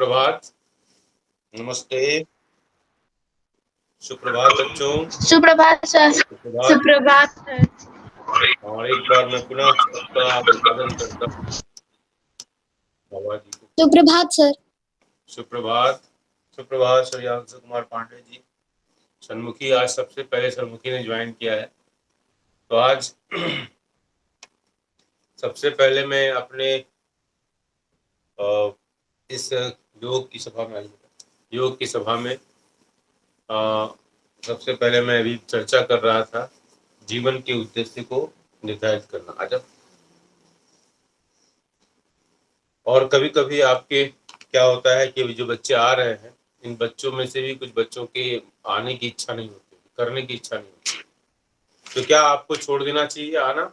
प्रभात, नमस्ते, सुप्रभात बच्चों। सुप्रभात सर। सुप्रभात। सुप्रभात सर। और एक बार मैं पुनः सबका अभिवादन करता हूँ। बाबा जी को सुप्रभात सर। सुप्रभात। सुप्रभात श्रेयांशु कुमार पांडे जी। सन्मुखी आज सबसे पहले सन्मुखी ने ज्वाइन किया है। तो आज सबसे पहले मैं अपने इस योग की सभा में सबसे पहले मैं अभी चर्चा कर रहा था जीवन के उद्देश्य को निर्धारित करना। आजब और कभी कभी आपके क्या होता है कि जो बच्चे आ रहे हैं, इन बच्चों में से भी कुछ बच्चों के आने की इच्छा नहीं होती, करने की इच्छा नहीं होती। तो क्या आपको छोड़ देना चाहिए आना?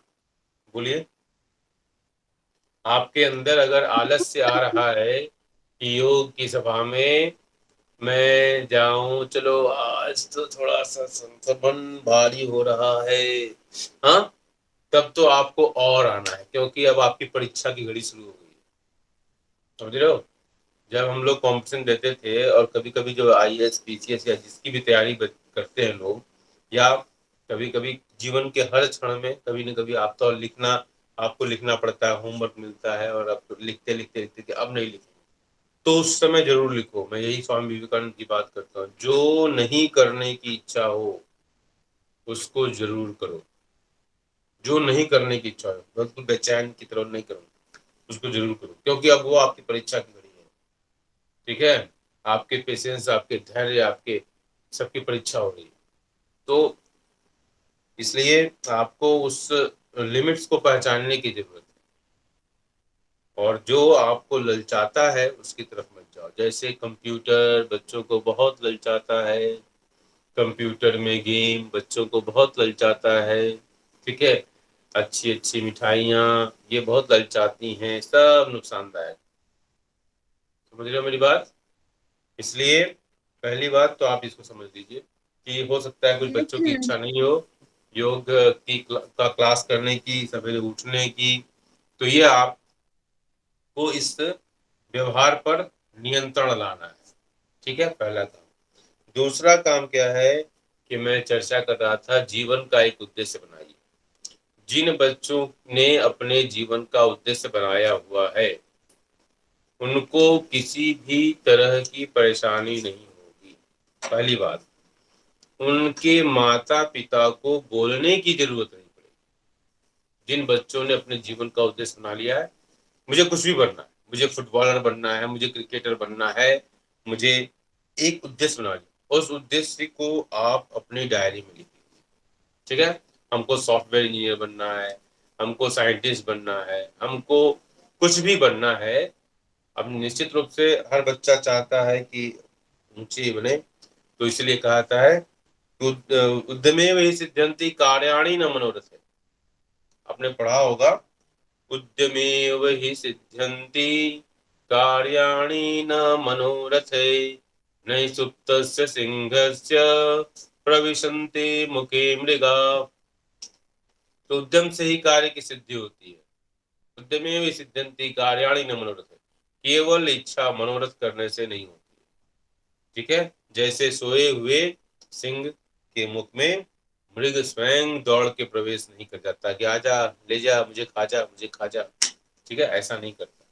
बोलिए। आपके अंदर अगर आलस्य आ रहा है कि योग की सभा में मैं जाऊं, चलो आज तो थोड़ा सा संतबन भारी हो रहा है, हाँ, तब तो आपको और आना है, क्योंकि अब आपकी परीक्षा की घड़ी शुरू हो गई है। समझ रहे हो? जब हम लोग कॉम्पिटिशन देते थे और कभी कभी जो IAS PCS या जिसकी भी तैयारी करते हैं लोग, या कभी कभी जीवन के हर क्षण में कभी न कभी आपको लिखना पड़ता है, होमवर्क मिलता है और अब लिखते लिखते लिखते कि अब नहीं लिखेंगे, तो उस समय जरूर लिखो। मैं यही स्वामी विवेकानंद की बात करता हूँ, जो नहीं करने की इच्छा हो उसको जरूर करो। जो नहीं करने की इच्छा हो, बिल्कुल बेचैन की तरह नहीं करो, उसको जरूर करो, क्योंकि अब वो आपकी परीक्षा की घड़ी है। ठीक है? आपके पेशेंस, आपके धैर्य, आपके सबकी परीक्षा हो रही है। तो इसलिए आपको उस लिमिट्स को पहचानने की जरूरत है, और जो आपको ललचाता है उसकी तरफ मत जाओ। जैसे कंप्यूटर बच्चों को बहुत ललचाता है, कंप्यूटर में गेम बच्चों को बहुत ललचाता है, ठीक है, अच्छी अच्छी मिठाइयाँ ये बहुत ललचाती हैं, सब नुकसानदायक। समझ रहे हो मेरी बात? इसलिए पहली बात तो आप इसको समझ लीजिए कि हो सकता है कुछ बच्चों की इच्छा नहीं हो योग का क्लास करने की, सवेरे उठने की। तो ये आपको इस व्यवहार पर नियंत्रण लाना है। ठीक है, पहला काम। दूसरा काम क्या है कि मैं चर्चा कर रहा था, जीवन का एक उद्देश्य बनाइए। जिन बच्चों ने अपने जीवन का उद्देश्य बनाया हुआ है उनको किसी भी तरह की परेशानी नहीं होगी। पहली बात, उनके माता पिता को बोलने की जरूरत नहीं पड़ेगी। जिन बच्चों ने अपने जीवन का उद्देश्य बना लिया है, मुझे कुछ भी बनना है, मुझे फुटबॉलर बनना है, मुझे क्रिकेटर बनना है, मुझे एक उद्देश्य बना लिया, उस उद्देश्य को आप अपनी डायरी में लिखिए। ठीक है? हमको सॉफ्टवेयर इंजीनियर बनना है, हमको साइंटिस्ट बनना है, हमको कुछ भी बनना है। अब निश्चित रूप से हर बच्चा चाहता है कि ऊंचे बने, तो इसलिए कहा है उद्यमेव हि सिद्ध्यन्ति कार्याणि न मनोरथे। आपने पढ़ा होगा, उद्यमेव हि सिद्ध्यन्ति कार्याणि न मनोरथे, नहि सुप्तस्य सिंहस्य प्रविशन्ति मुखे मृगा। तो उद्यम से ही कार्य की सिद्धि होती है। उद्यमेव हि सिद्ध्यन्ति कार्याणि न मनोरथे, केवल इच्छा मनोरथ करने से नहीं होती। ठीक है? जैसे सोए हुए सिंह के मुख में मृग स्वयं दौड़ के प्रवेश नहीं कर जाता कि आजा, ले जा, मुझे खा जा, मुझे खा जा। ठीक है? ऐसा नहीं करता।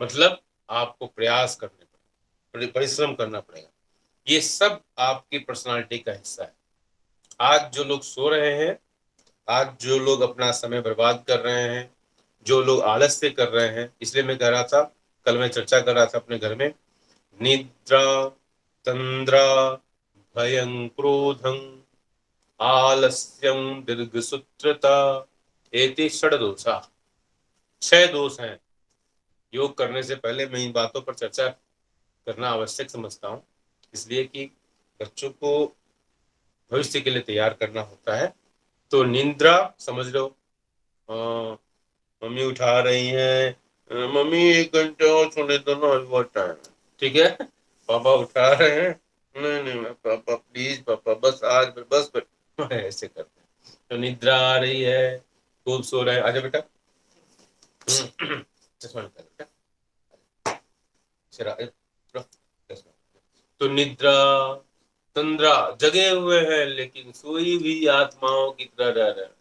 मतलब आपको प्रयास करने पड़ेगा, परिश्रम करना पड़ेगा। ये सब आपकी पर्सनालिटी का हिस्सा है। आज जो लोग सो रहे हैं, आज जो लोग अपना समय बर्बाद कर रहे हैं, जो लोग आलस्य कर रहे हैं, इसलिए मैं कह रहा था, कल मैं चर्चा कर रहा था अपने घर में, निद्रा तंद्रा भयं क्रोधं आलस्यं दीर्घसूत्रता एति षड्दोषा। 6 दोष हैं। योग करने से पहले मैं इन बातों पर चर्चा करना आवश्यक समझता हूँ, इसलिए कि बच्चों को भविष्य के लिए तैयार करना होता है। तो निद्रा समझ लो, मम्मी उठा रही हैं, मम्मी 1 घंटे और सोने दो ना, अभी बहुत टाइम है। ठीक है? पापा उठा रहे हैं, नहीं नहीं पापा प्लीज, पापा बस आज बस ऐसे करते हैं। तो निद्रा आ रही है, खूब सो रहे हैं। आजा बेटा, चश्मा निकाल बेटा, तो निद्रा तंद्रा जगे हुए हैं लेकिन सोई हुई आत्माओं की तरह रह रहे हैं।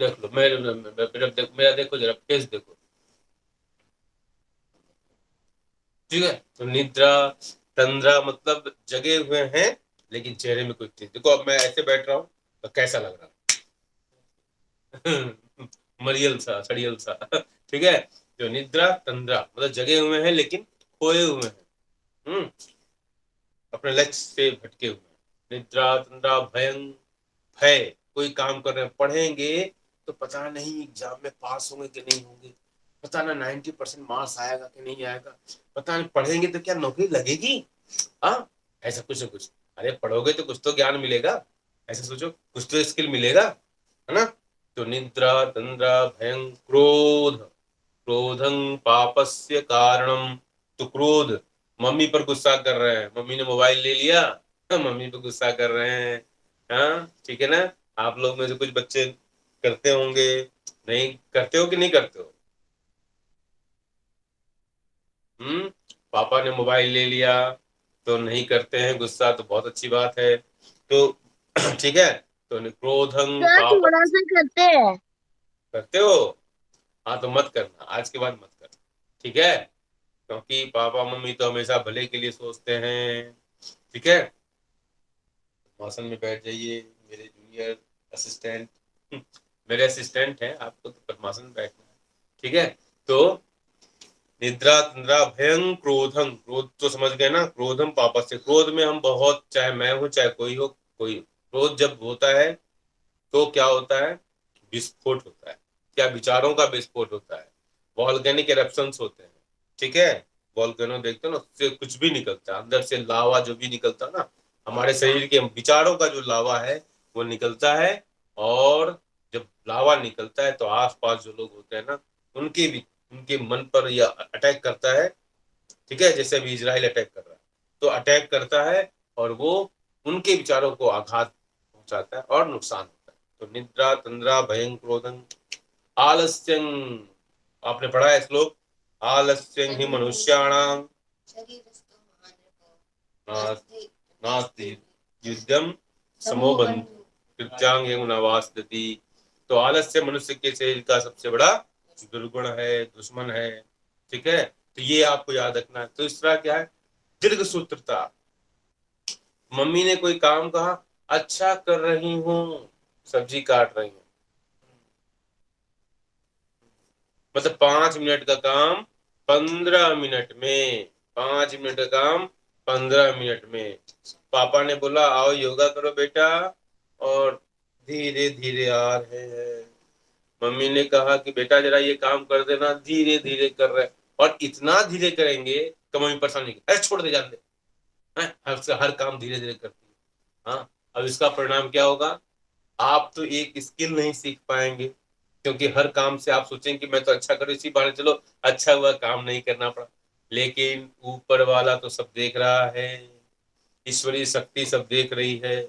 देख लो मेरा देखो जरा फेस देखो, ठीक है। तो निद्रा तंद्रा मतलब जगे हुए हैं लेकिन चेहरे में कुछ नहीं। देखो अब मैं ऐसे बैठ रहा हूँ तो कैसा लग रहा है मरियल सा सड़ियल सा ठीक है। जो निद्रा तंद्रा मतलब जगे हुए हैं लेकिन खोए हुए हैं, अपने लक्ष्य से भटके हुए हैं। निद्रा तंद्रा भयं भय, कोई काम कर रहे हैं पढ़ेंगे तो पता नहीं एग्जाम में पास होंगे कि नहीं होंगे, पता ना 90% मार्क्स आएगा कि नहीं आएगा, पता नहीं पढ़ेंगे तो क्या नौकरी लगेगी। हाँ ऐसा कुछ ना कुछ, अरे पढ़ोगे तो कुछ तो ज्ञान मिलेगा, ऐसा सोचो कुछ तो स्किल मिलेगा, है ना। तो निद्रा तंद्रा भयं क्रोध, क्रोधं पापस्य कारणम। तो क्रोध, मम्मी पर गुस्सा कर रहे हैं, मम्मी ने मोबाइल ले लिया, मम्मी पर गुस्सा कर रहे हैं। हाँ ठीक है ना। आप लोग में से कुछ बच्चे करते होंगे, नहीं करते हो कि नहीं करते हो? पापा ने मोबाइल ले लिया तो नहीं करते हैं गुस्सा, तो बहुत अच्छी बात है। तो ठीक है। तो क्रोधं सर पाप थोड़ा सा करते हैं। करते हो, हाँ तो मत करना, आज के बाद मत करना, ठीक है। क्योंकि पापा मम्मी तो हमेशा भले के लिए सोचते हैं, ठीक है। मौसम में बैठ जाइए मेरे जूनियर असिस्टेंट मेरे असिस्टेंट हैं, आपको तो पद्मासन में बैठना है, ठीक है। तो निद्रा तंद्रा भयं क्रोधम, क्रोध तो समझ गए ना, क्रोधम पापस से, क्रोध में हम बहुत, चाहे मैं हूं चाहे कोई हो, कोई क्रोध जब होता है तो क्या होता है, विस्फोट होता है। क्या विचारों का विस्फोट होता है, वॉल्केनिक एरप्शंस होते हैं, ठीक है। वॉल्केनो देखते हो ना, उससे कुछ भी निकलता है, अंदर से लावा जो भी निकलता है ना, हमारे शरीर के विचारों का जो लावा है वो निकलता है। और जब लावा निकलता है तो आसपास जो लोग होते हैं ना, उनके भी, उनके मन पर यह अटैक करता है, ठीक है। जैसे अभी इजराइल अटैक कर रहा है, तो अटैक करता है और वो उनके विचारों को आघात पहुंचाता है और नुकसान होता है। तो निद्रा तंद्रा भयं क्रोधं आलस्यं, आपने पढ़ा है श्लोक, आलस्यं ही मनुष्याणाम नास्ति युद्धम समो बंधु कृत्यांग नवास्ति। तो आलस्य मनुष्य के शरीर का सबसे बड़ा दुर्गुण है, दुश्मन है, ठीक है। तो ये आपको याद रखना है। तो इस तरह क्या है, दीर्घ सूत्रता, मम्मी ने कोई काम कहा, अच्छा कर रही हूँ, सब्जी काट रही हूँ, मतलब 5 मिनट का काम 15 मिनट में, 5 मिनट का काम 15 मिनट में। पापा ने बोला आओ योगा करो बेटा, और धीरे धीरे आ रहे हैं। मम्मी ने कहा कि बेटा जरा ये काम कर देना, धीरे धीरे कर रहे हैं। और इतना धीरे करेंगे तो मम्मी परेशान नहीं, अरे छोड़ दे जान दे, हर काम धीरे धीरे करती है। हाँ अब इसका परिणाम क्या होगा, आप तो एक स्किल नहीं सीख पाएंगे, क्योंकि हर काम से आप सोचेंगे कि मैं तो अच्छा करूँ, इसी बहाने चलो अच्छा हुआ काम नहीं करना पड़ा। लेकिन ऊपर वाला तो सब देख रहा है, ईश्वरीय शक्ति सब देख रही है,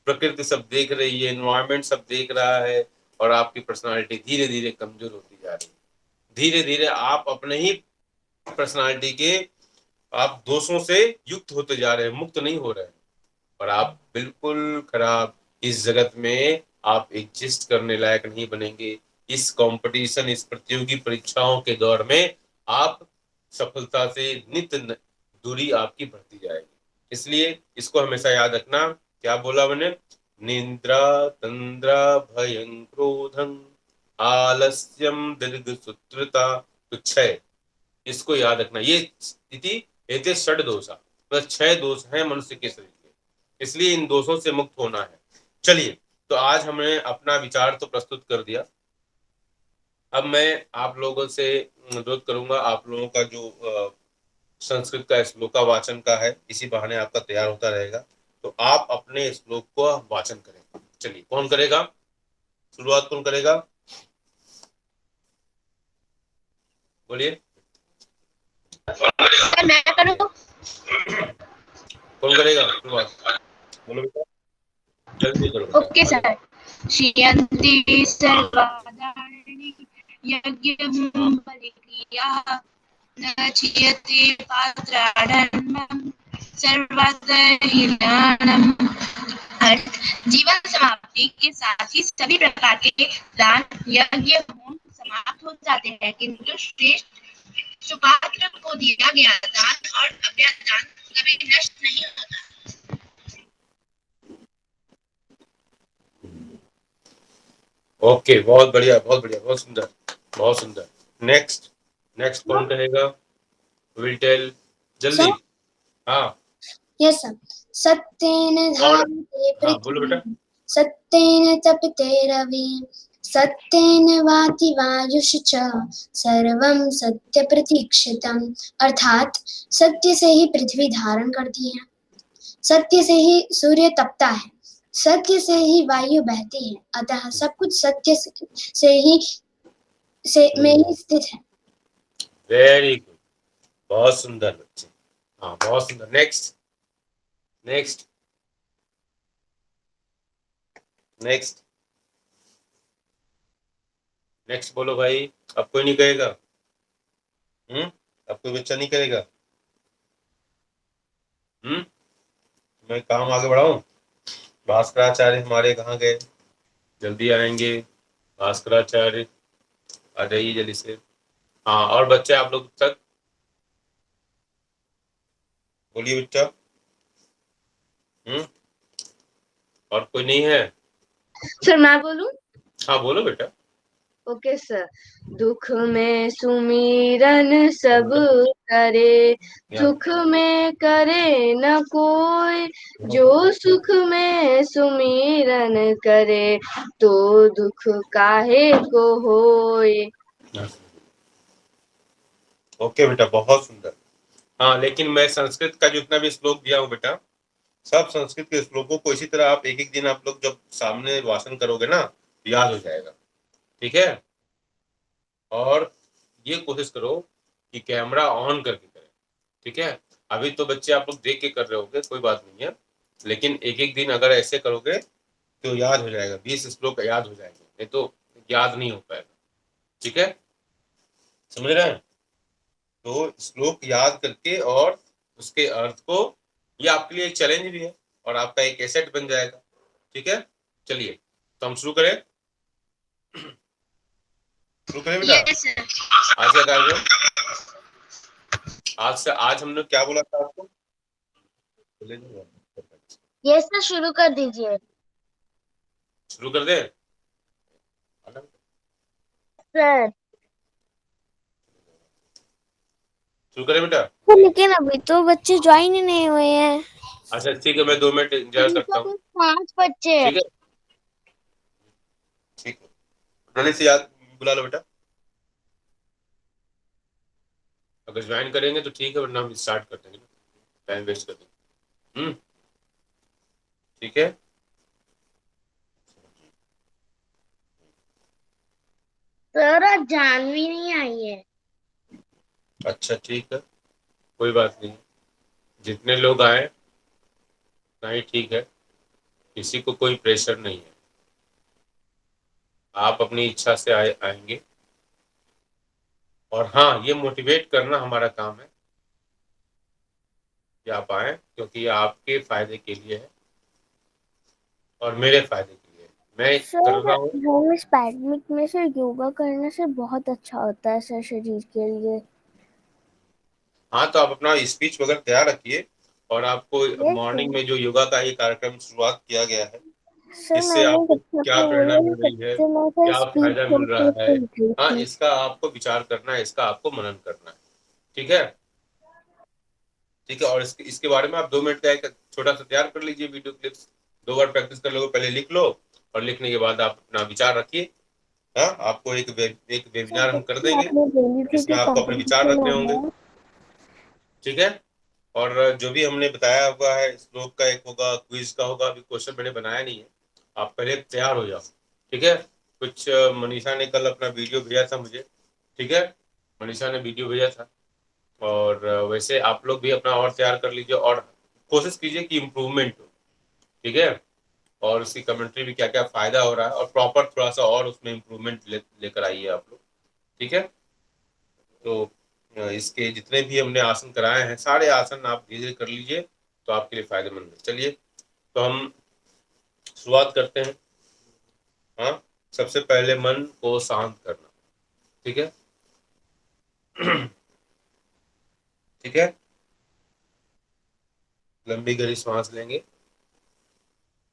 प्रकृति सब देख रही है, एनवायरमेंट सब देख रहा है, और आपकी पर्सनालिटी धीरे धीरे कमजोर होती जा रही है। धीरे धीरे आप अपने ही पर्सनालिटी के, आप दोषों से युक्त होते जा रहे हैं, मुक्त नहीं हो रहे हैं, और आप बिल्कुल खराब, इस जगत में आप एग्जिस्ट करने लायक नहीं बनेंगे। इस कंपटीशन, इस प्रतियोगी परीक्षाओं के दौर में आप सफलता से नित्य दूरी आपकी बढ़ती जाएगी। इसलिए इसको हमेशा याद रखना, क्या बोला मैंने, निद्रा तंद्रा भयं क्रोधं आलस्यम दीर्घ सूत्रता, तो क्षय, इसको याद रखना। ये स्थिति एते षड दोषा, मतलब 6 दोष हैं मनुष्य के शरीर के, इसलिए इन दोषों से मुक्त होना है। चलिए, तो आज हमने अपना विचार तो प्रस्तुत कर दिया। अब मैं आप लोगों से अनुरोध करूंगा, आप लोगों का जो संस्कृत का श्लोक का वाचन का है, इसी बहाने आपका तैयार होता रहेगा, तो आप अपने श्लोक को वाचन करें। चलिए कौन करेगा, शुरुआत कौन करेगा, बोलिए। मैं करूँ? कौन करेगा शुरुआत, बोलो बेटा, जल्दी करो बेटा, ओके आगे। सर। श्रियन्ति सर्वदानि यज्ञं बलिक्रियाः न चीयते पात्राढ्यं सर्वतर्हिणाम्। अर्थ, जीवन समाप्ति के साथ ही सभी प्रकार के दान यज्ञ होम समाप्त हो जाते हैं, किंतु श्रेष्ठ सुपात्र को दिया गया दान और अव्यय दान कभी नष्ट नहीं होता। ओके, बहुत बढ़िया, बहुत बढ़िया, बहुत सुंदर, बहुत सुंदर। नेक्स्ट, नेक्स्ट कौन कहेगा? विल टेल जल्दी। हाँ यस सर। सत्येन धारते हाँ बोलो बेटा। पृथ्वी, सत्येन तपते रवि, सत्येन वाति वायुश्च, सर्वं सत्य प्रतीक्षितम्। अर्थात सत्य से ही पृथ्वी धारण करती है, सत्य से ही सूर्य तपता है, सत्य से ही वायु बहती है, अतः सब कुछ सत्य से ही में ही स्थित है। वेरी गुड, बहुत सुंदर बच्चे। हाँ बहुत सुंदर। नेक्स्ट, नेक्स्ट, नेक्स्ट, नेक्स्ट बोलो भाई। अब कोई नहीं कहेगा? अब कोई बच्चा नहीं करेगा? मैं काम आगे बढ़ाऊं? भास्कराचार्य हमारे कहाँ गए? जल्दी आएंगे भास्कराचार्य, आ जाइए जल्दी से। हाँ, और बच्चे आप लोग तक बोलिए बेटा। और कोई नहीं है? सर मैं बोलूं? हाँ बोलो बेटा। Okay sir. दुख में सुमिरन सब करे, सुख में करे न कोई, जो सुख में सुमिरन करे, तो दुख काहे को होए। ओके बेटा, बहुत सुंदर। हाँ, लेकिन मैं संस्कृत का जितना भी श्लोक दिया हूँ बेटा, सब संस्कृत के श्लोकों को इसी तरह आप एक एक दिन आप लोग जब सामने भाषण करोगे ना, याद हो जाएगा। ठीक है? और ये कोशिश करो कि कैमरा ऑन करके करें। ठीक है? अभी तो बच्चे आप लोग देख के कर रहे होगे, कोई बात नहीं है, लेकिन एक एक दिन अगर ऐसे करोगे तो याद हो जाएगा। 20 श्लोक याद हो जाएंगे, नहीं तो याद नहीं हो पाएगा। ठीक है? समझ रहे हैं? तो श्लोक याद करके और उसके अर्थ को, ये आपके लिए एक चैलेंज भी है और आपका एक एसेट बन जाएगा। ठीक है? चलिए तो हम शुरू करें। शुरू करें बेटा? आज का कार्यक्रम, आज हमने क्या बोला था आपको? यस सर, शुरू कर दीजिए। शुरू कर दे सर शुरू करें बेटा? लेकिन अभी तो बच्चे ज्वाइन ही नहीं हुए हैं। अच्छा ठीक है, मैं 2 मिनट इंतजार करता हूँ। 5 बच्चे। ठीक है, ठीक है, जल्दी से याद बुला लो बेटा। अगर ज्वाइन करेंगे तो ठीक है, वरना हम स्टार्ट कर देंगे, टाइम वेस्ट कर देंगे। ठीक है? सर आज जानवी नहीं आई है। अच्छा ठीक है, कोई बात नहीं, जितने लोग आए उतना ही ठीक है, किसी को कोई प्रेशर नहीं है। आप अपनी इच्छा से आएंगे। और हाँ, ये मोटिवेट करना हमारा काम है कि आप आए, क्योंकि ये आपके फायदे के लिए है और मेरे फायदे के लिए है। मैं कर रहा हूँ। सर इस पैंडमिक में सर योगा करने से बहुत अच्छा होता है सर शरीर के लिए। हाँ, तो आप अपना स्पीच वगैरह तैयार रखिए, और आपको मॉर्निंग में जो योगा का ये कार्यक्रम शुरुआत किया गया है, सर इससे मैंने आपको जब क्या से प्रेरणा मिल रही है, सबसे मैं सर क्या स्पीच फायदा मिल रहा है, करके हाँ, थी। इसका आपको विचार करना है, इसका आपको मनन करना है। ठीक है? ठीक है, और इसके बारे में आप 2 मिनट का एक छोटा सा तैयार कर लीजिए वीडियो क्लिप्स। 2 बार प्रैक्टिस कर लो, पहले लिख लो, और लिखने के बाद आप अपना विचार रखिए। हाँ, आपको एक वेबिनार हम कर देंगे, आपने बोली थी जिसमें कि आपको अपने विचार कंपटीशन रखने होंगे। होना है। ठीक है? और जो भी हमने बताया हुआ है, श्लोक का एक होगा, क्विज का होगा, अभी क्वेश्चन मैंने बनाया नहीं है, आप पहले तैयार हो जाओ। ठीक है? कुछ मनीषा ने कल अपना वीडियो भेजा था मुझे। ठीक है? मनीषा ने वीडियो भेजा था, और वैसे आप लोग भी अपना और तैयार कर लीजिए, और कोशिश कीजिए कि इम्प्रूवमेंट हो। ठीक है? और उसकी कमेंट्री भी क्या क्या फायदा हो रहा है, और प्रॉपर थोड़ा सा और उसमें इम्प्रूवमेंट लेकर आइए आप लोग। ठीक है? तो इसके जितने भी हमने आसन कराए हैं, सारे आसन आप धीरे धीरे कर लीजिए, तो आपके लिए फायदेमंद है। चलिए, तो हम शुरुआत करते हैं। हाँ, सबसे पहले मन को शांत करना। ठीक है। ठीक है। लंबी गहरी सांस लेंगे।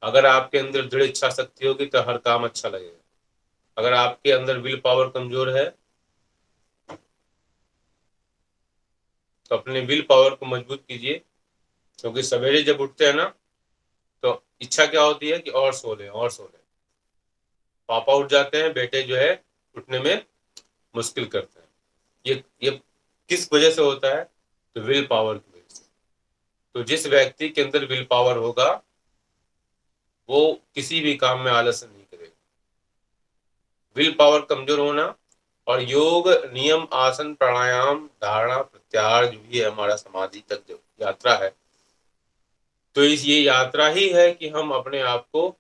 अगर आपके अंदर दृढ़ इच्छा शक्ति होगी तो हर काम अच्छा लगेगा। अगर आपके अंदर विल पावर कमजोर है तो अपने विल पावर को मजबूत कीजिए, क्योंकि सवेरे जब उठते हैं ना, तो इच्छा क्या होती है कि और सो लें और सो लें। पापा उठ जाते हैं, बेटे जो है उठने में मुश्किल करते हैं। ये किस वजह से होता है? तो विल पावर की वजह से। तो जिस व्यक्ति के अंदर विल पावर होगा वो किसी भी काम में आलस नहीं करेगा। विल पावर कमजोर होना, और योग नियम आसन प्राणायाम धारणा प्रत्याहार जो भी है हमारा समाधि तक जो यात्रा है, तो इस ये यात्रा ही है कि हम अपने आप को,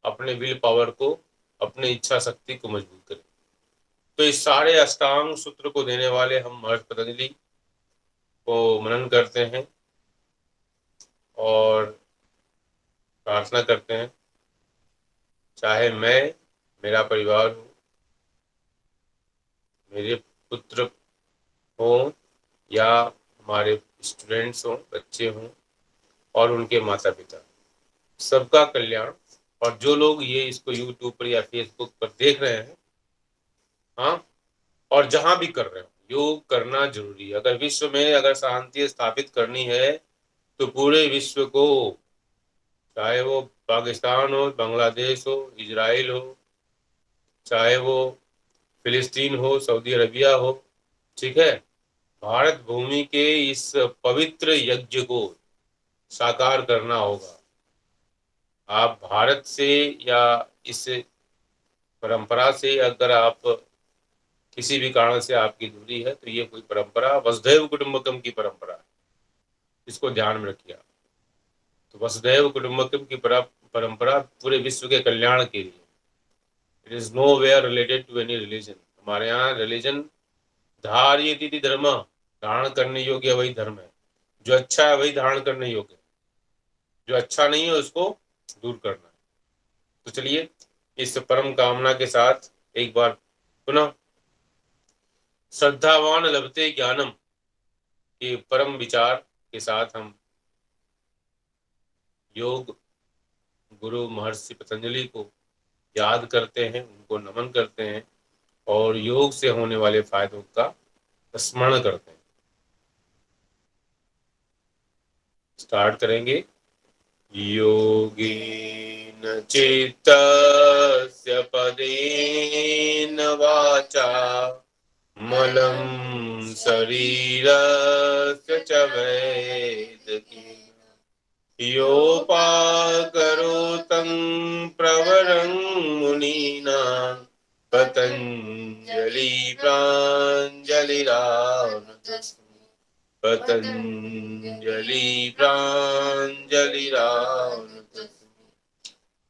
अपने विल पावर को, अपने इच्छा शक्ति को मजबूत करें। तो इस सारे अष्टांग सूत्र को देने वाले हम महर्षि पतंजलि को मनन करते हैं और प्रार्थना करते हैं, चाहे मैं, मेरा परिवार हो, मेरे पुत्र हो, या हमारे स्टूडेंट्स हों, बच्चे हों, और उनके माता पिता, सबका कल्याण। और जो लोग ये इसको यूट्यूब पर या फेसबुक पर देख रहे हैं, हाँ, और जहां भी कर रहे हो, योग करना जरूरी है। अगर विश्व में अगर शांति स्थापित करनी है तो पूरे विश्व को, चाहे वो पाकिस्तान हो, बांग्लादेश हो, इजराइल हो, चाहे वो फिलिस्तीन हो, सऊदी अरबिया हो, ठीक है, भारत भूमि के इस पवित्र यज्ञ को साकार करना होगा। आप भारत से या इस परंपरा से अगर आप किसी भी कारण से आपकी दूरी है, तो ये कोई परंपरा वसुधैव कुटुंबकम की परंपरा है, इसको ध्यान में रखिए आप। तो वसुधैव कुटुंबकम की परंपरा पूरे विश्व के कल्याण के लिए। It is nowhere related to any religion. हमारे यहाँ रिलीजन धार्यति धर्म, धारण करने योग्य वही धर्म है। जो अच्छा है वही धारण करने योग्य है, जो अच्छा नहीं है उसको दूर करना है। तो चलिए, इस परम कामना के साथ एक बार पुनः श्रद्धावान लभते ज्ञानम के परम विचार के साथ हम योग गुरु महर्षि पतंजलि को याद करते हैं, उनको नमन करते हैं और योग से होने वाले फायदों का स्मरण करते हैं। स्टार्ट करेंगे। योगेन चित्तस्य पदेन वाचा मलं शरीरस्य च वैदकेन योपाकरोतं प्रवरं मुनीनां पतञ्जलि प्राञ्जलिरानुतस्मि। पतञ्जलि प्राञ्जलिरानुतस्मि।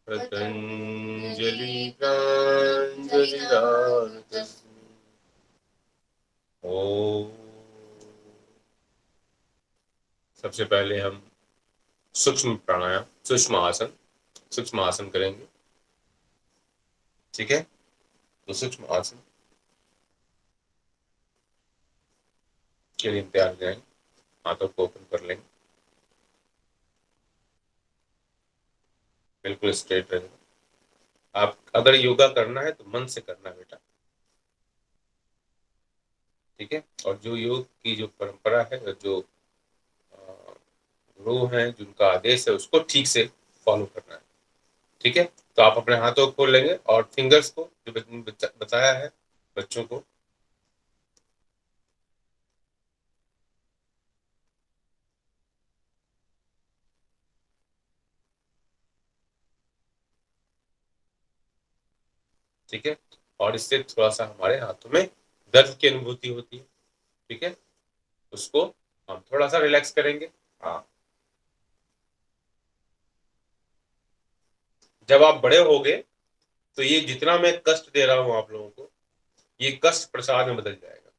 पतञ्जलि प्राञ्जलिरानुतस्मि। ओम। सबसे पहले हम सूक्ष्म प्राणायाम, सूक्ष्म आसन करेंगे। ठीक है, तो सूक्ष्म आसन के लिए तैयार हो जाएंगे। हाथों को ओपन कर लेंगे, बिल्कुल स्ट्रेट रहेगा। आप अगर योगा करना है तो मन से करना बेटा। ठीक है, और जो योग की जो परंपरा है, जो गुरु हैं, जिनका आदेश है, उसको ठीक से फॉलो करना है। ठीक है, तो आप अपने हाथों को खोल लेंगे और फिंगर्स को जो बताया है बच्चों को, ठीक है, और इससे थोड़ा सा हमारे हाथों में दर्द की अनुभूति होती है। ठीक है, उसको हम थोड़ा सा रिलैक्स करेंगे। हाँ, जब आप बड़े होगे तो ये जितना मैं कष्ट दे रहा हूं आप लोगों को, ये कष्ट प्रसाद में बदल जाएगा।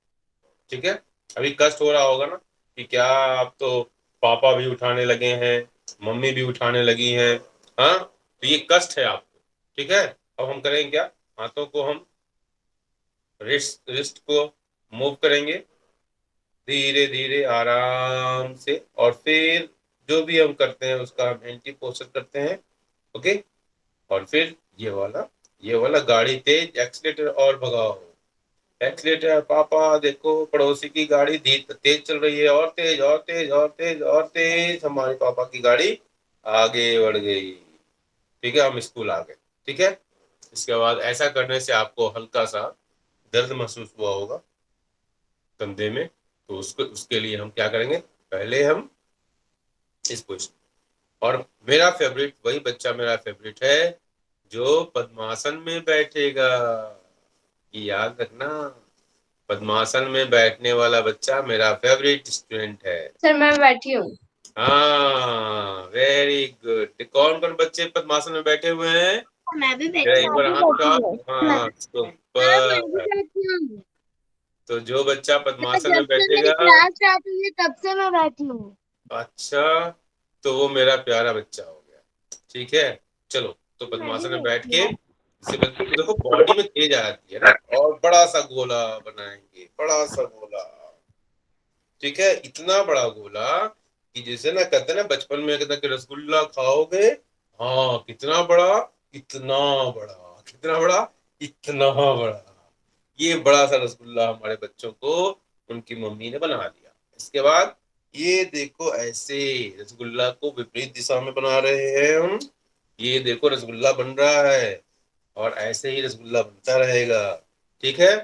ठीक है। अभी कष्ट हो रहा होगा ना कि क्या आप तो पापा भी उठाने लगे हैं, मम्मी भी उठाने लगी हैं, हाँ, तो ये कष्ट है आपको। ठीक है। अब हम करेंगे क्या, हाथों को हम रिस्ट रिस्ट को मूव करेंगे धीरे धीरे आराम से, और फिर जो भी हम करते हैं उसका हम एंटी पोस्टर करते हैं। ओके। और फिर ये वाला गाड़ी तेज, एक्सीलेटर और भगाओ। एक्सीलेटर, पापा देखो पड़ोसी की गाड़ी तेज चल रही है, और तेज और तेज और तेज और तेज, हमारे पापा की गाड़ी आगे बढ़ गई। ठीक है, हम स्कूल आ गए। ठीक है। इसके बाद ऐसा करने से आपको हल्का सा दर्द महसूस हुआ होगा कंधे में, तो उसको उसके लिए हम क्या करेंगे, पहले हम इसको, और मेरा फेवरेट वही बच्चा मेरा फेवरेट है जो पद्मासन में बैठेगा। ये याद रखना, पद्मासन में बैठने वाला बच्चा मेरा फेवरेट स्टूडेंट है। सर मैं बैठी हूँ। हाँ, वेरी गुड। कौन कौन बच्चे पद्मासन में बैठे हुए हैं, मैं भी जरा बैठी एक हूँ। बार मैं भी हाथ बैठी उठाओ। हूँ। हाँ, सर मैं भी सुपर। बैठी हूँ। तो जो बच्चा सर पद्मासन में जब से मेरी बैठेगा, क्लास स्टार्ट हुई है तब से मैं बैठी हूँ। अच्छा, तो वो मेरा प्यारा बच्चा हो गया। ठीक है। चलो, तो मैं भी पद्मासन में बैठ बैठी के हूँ। इससे बच्चे को देखो बॉडी में तेज आ जाती है ना, और बड़ा सा गोला बनाएंगे, बड़ा सा गोला। ठीक है, इतना बड़ा गोला कि जैसे ना कहते हैं ना बचपन में कहते हैं कि रसगुल्ला खाओगे, हाँ, कितना बड़ा, इतना बड़ा, कितना बड़ा, इतना बड़ा। ये बड़ा सा रसगुल्ला हमारे बच्चों को उनकी मम्मी ने बना दिया। इसके बाद ये देखो ऐसे रसगुल्ला को विपरीत दिशा में बना रहे हैं हम। ये देखो रसगुल्ला बन रहा है, और ऐसे ही रसगुल्ला बनता रहेगा। ठीक है।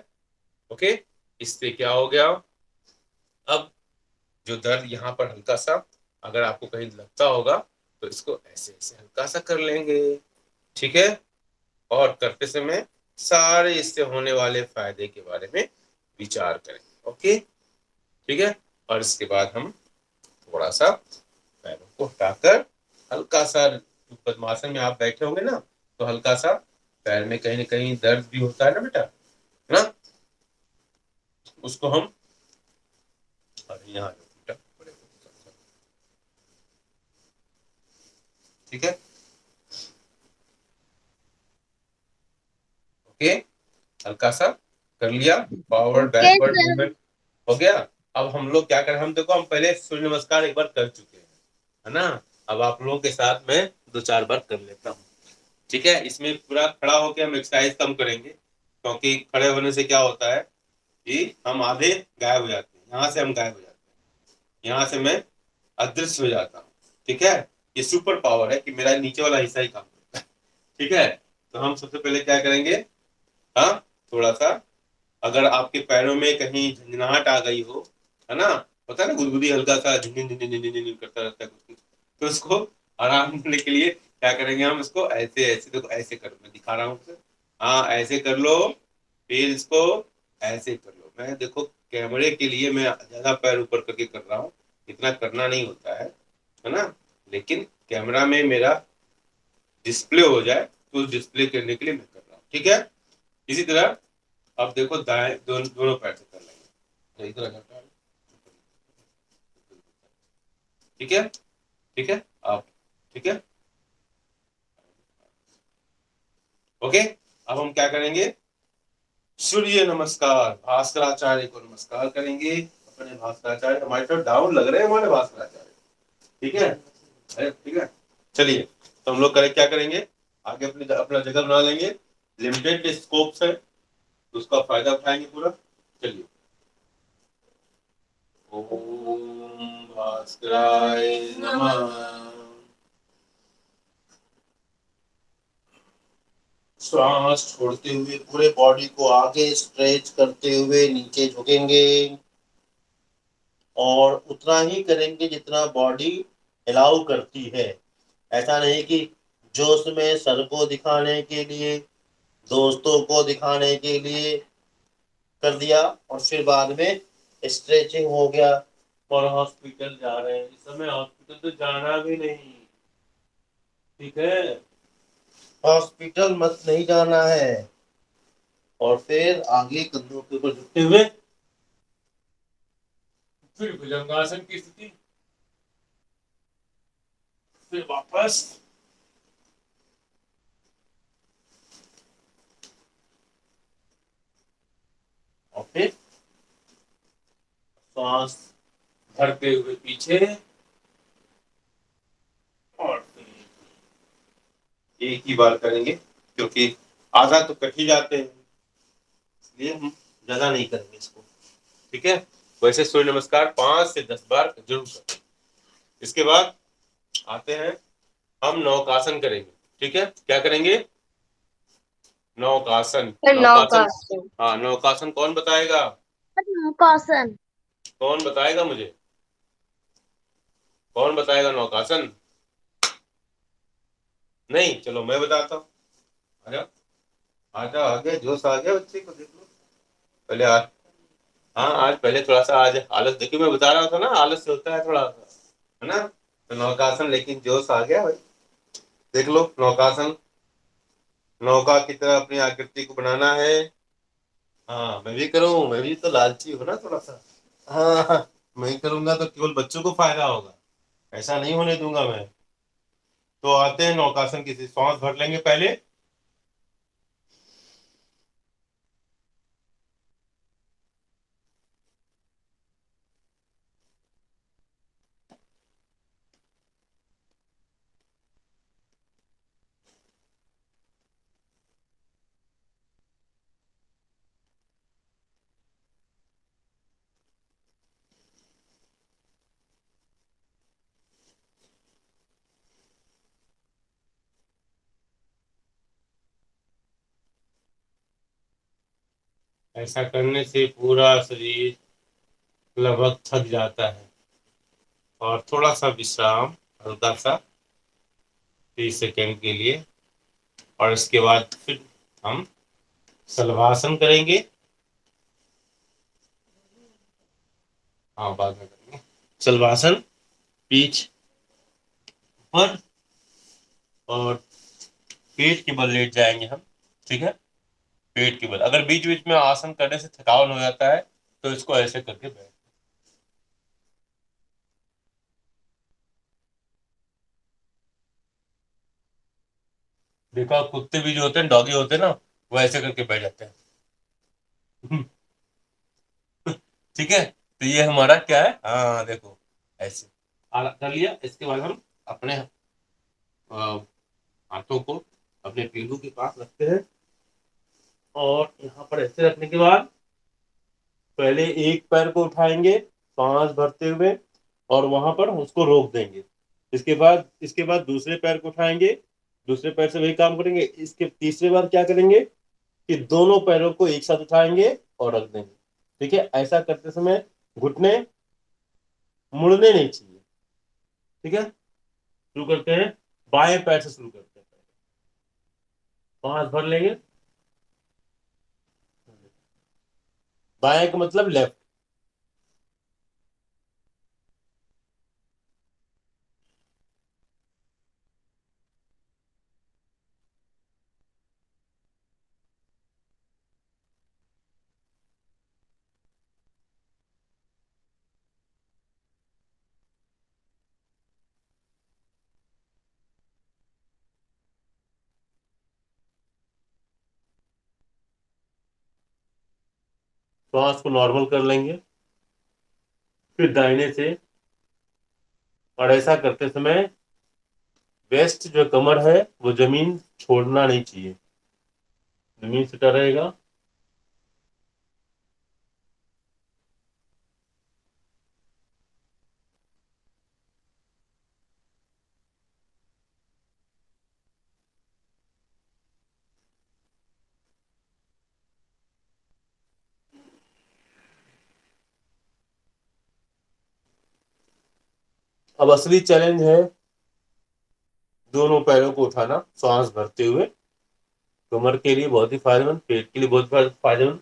ओके। इससे क्या हो गया, अब जो दर्द यहाँ पर हल्का सा, अगर आपको कहीं लगता होगा तो इसको ऐसे ऐसे हल्का सा कर लेंगे। ठीक है। और करते समय सारे इससे होने वाले फायदे के बारे में विचार करेंगे। ओके। ठीक है। और इसके बाद हम थोड़ा सा पैरों को हटाकर हल्का सा, पद्मासन में आप बैठे होंगे ना, तो हल्का सा पैर में कहीं ना कहीं दर्द भी होता है ना बेटा, है ना, उसको हम, अरे यहाँ बेटा, ठीक है। ओके। हल्का सा कर लिया, forward okay backward sir. Movement हो गया। अब हम लोग क्या करें, हम देखो हम पहले सूर्य नमस्कार एक बार कर चुके हैं, है ना। अब आप लोगों के साथ मैं 2-4 बार कर लेता हूँ। ठीक है। इसमें पूरा खड़ा होकर हम एक्सरसाइज कम करेंगे, क्योंकि खड़े होने से क्या होता है कि हम आधे गायब हो जाते हैं, यहाँ से हम गायब हो जाते हैं, यहाँ से मैं अदृश्य हो जाता हूँ। ठीक है। ये सुपर पावर है कि मेरा नीचे वाला हिस्सा ही काम करता है। ठीक है। तो हम सबसे पहले क्या करेंगे, हाँ, थोड़ा सा, अगर आपके पैरों में कहीं झंझनाहट आ गई हो, है ना, होता है ना गुदगुदी हल्का सा झिन झिन झिन झिन झिन करता रहता है कुछ कुछ, तो उसको आराम देने के लिए क्या करेंगे, हम इसको ऐसे ऐसे, देखो ऐसे करो, मैं दिखा रहा हूँ, हाँ, ऐसे कर लो, फिर इसको ऐसे कर लो। मैं देखो कैमरे के लिए मैं ज्यादा पैर ऊपर करके कर रहा हूँ, इतना करना नहीं होता है ना, लेकिन कैमरा में मेरा डिस्प्ले हो जाए तो डिस्प्ले करने के लिए मैं कर रहा हूँ। ठीक है। इसी तरह अब देखो दाएं दोनों पैर से कर लेंगे, तो इधर करता है। ठीक है। ठीक है। आप, ठीक है। ओके। अब हम क्या करेंगे, सूर्य नमस्कार, भास्कराचार्य को नमस्कार करेंगे। अपने भास्कराचार्य, हमारे तो डाउन लग रहे हैं हमारे भास्कराचार्य। ठीक है। अरे ठीक है। चलिए, तो हम लोग क्या करेंगे, आगे अपनी अपना जगह बना लेंगे, लिमिटेड स्कोप है, तो उसका फायदा उठाएंगे पूरा। चलिए, ओम भास्कराय नमः। श्वास छोड़ते हुए पूरे बॉडी को आगे स्ट्रेच करते हुए नीचे झुकेंगे, और उतना ही करेंगे जितना बॉडी अलाउ करती है। ऐसा नहीं कि जोश में सर को दिखाने के लिए, दोस्तों को दिखाने के लिए कर दिया, और फिर बाद में स्ट्रेचिंग हो गया और हॉस्पिटल जा रहे हैं। इस समय हॉस्पिटल तो जाना भी नहीं। ठीक है। हॉस्पिटल मत नहीं जाना है। और फिर आगे कंधों के ऊपर झुकते हुए फिर भुजंगासन की स्थिति, फिर वापस और फिर श्वास भरते हुए पीछे और फिर एक ही बार करेंगे, क्योंकि आधा तो कट ही जाते हैं, इसलिए हम ज्यादा नहीं करेंगे इसको। ठीक है, वैसे सूर्य नमस्कार 5 से 10 बार जरूर करें। इसके बाद आते हैं, हम नौकासन करेंगे। ठीक है, क्या करेंगे? नौकासन। नौकासन, नौकासन। हाँ नौकासन कौन बताएगा? नौकासन। कौन बताएगा मुझे? कौन बताएगा नौकासन? नहीं, चलो मैं बताता हूँ। आजा आजा, आ गया जोश, आ गया बच्चे को, देख लो पहले हाँ आज पहले थोड़ा सा आज आलस, देखिए मैं बता रहा था ना, आलस से होता है थोड़ा सा, है ना? तो नौकासन, लेकिन जोश आ गया भाई। देख लो नौकासन, नौका की तरह अपनी आकृति को बनाना है। हाँ मैं भी करूँ, मैं भी तो लालची हूँ ना थोड़ा सा। हाँ हाँ, मैं ही करूंगा तो केवल बच्चों को फायदा होगा, ऐसा नहीं होने दूंगा मैं। तो आते हैं नौकासन की, सांस भर लेंगे पहले, ऐसा करने से पूरा शरीर लगभग थक जाता है, और थोड़ा सा विश्राम, हल्का सा 30 सेकेंड के लिए, और इसके बाद फिर हम शलभासन करेंगे। हाँ बाद में करेंगे शलभासन, पीठ पर और पेट के बल लेट जाएंगे हम। ठीक है, पेट के बल, अगर बीच बीच में आसन करने से थकान हो जाता है तो इसको ऐसे करके बैठ, देखो कुत्ते भी जो होते हैं, डॉगी होते हैं ना, वो ऐसे करके बैठ जाते हैं। ठीक है, तो ये हमारा क्या है, हाँ देखो ऐसे कर लिया। इसके बाद हम अपने अ, हाथों को अपने पीलू के पास रखते हैं, और यहाँ पर ऐसे रखने के बाद पहले एक पैर को उठाएंगे सांस भरते हुए, और वहां पर उसको रोक देंगे। इसके बाद दूसरे पैर को उठाएंगे, दूसरे पैर से वही काम करेंगे। इसके तीसरे बार क्या करेंगे कि दोनों पैरों को एक साथ उठाएंगे और रख देंगे। ठीक है, ऐसा करते समय घुटने मुड़ने नहीं चाहिए। ठीक है, शुरू करते हैं, बाएं पैर से शुरू करते हैं, सांस भर लेंगे, बाएं का मतलब लेफ्ट। श्वास को नॉर्मल कर लेंगे, फिर दाहिने से, और ऐसा करते समय वेस्ट जो कमर है वो जमीन छोड़ना नहीं चाहिए, जमीन से टच रहेगा। अब असली चैलेंज है दोनों पैरों को उठाना सांस भरते हुए, कमर के लिए बहुत ही फायदेमंद, पेट के लिए बहुत फायदेमंद।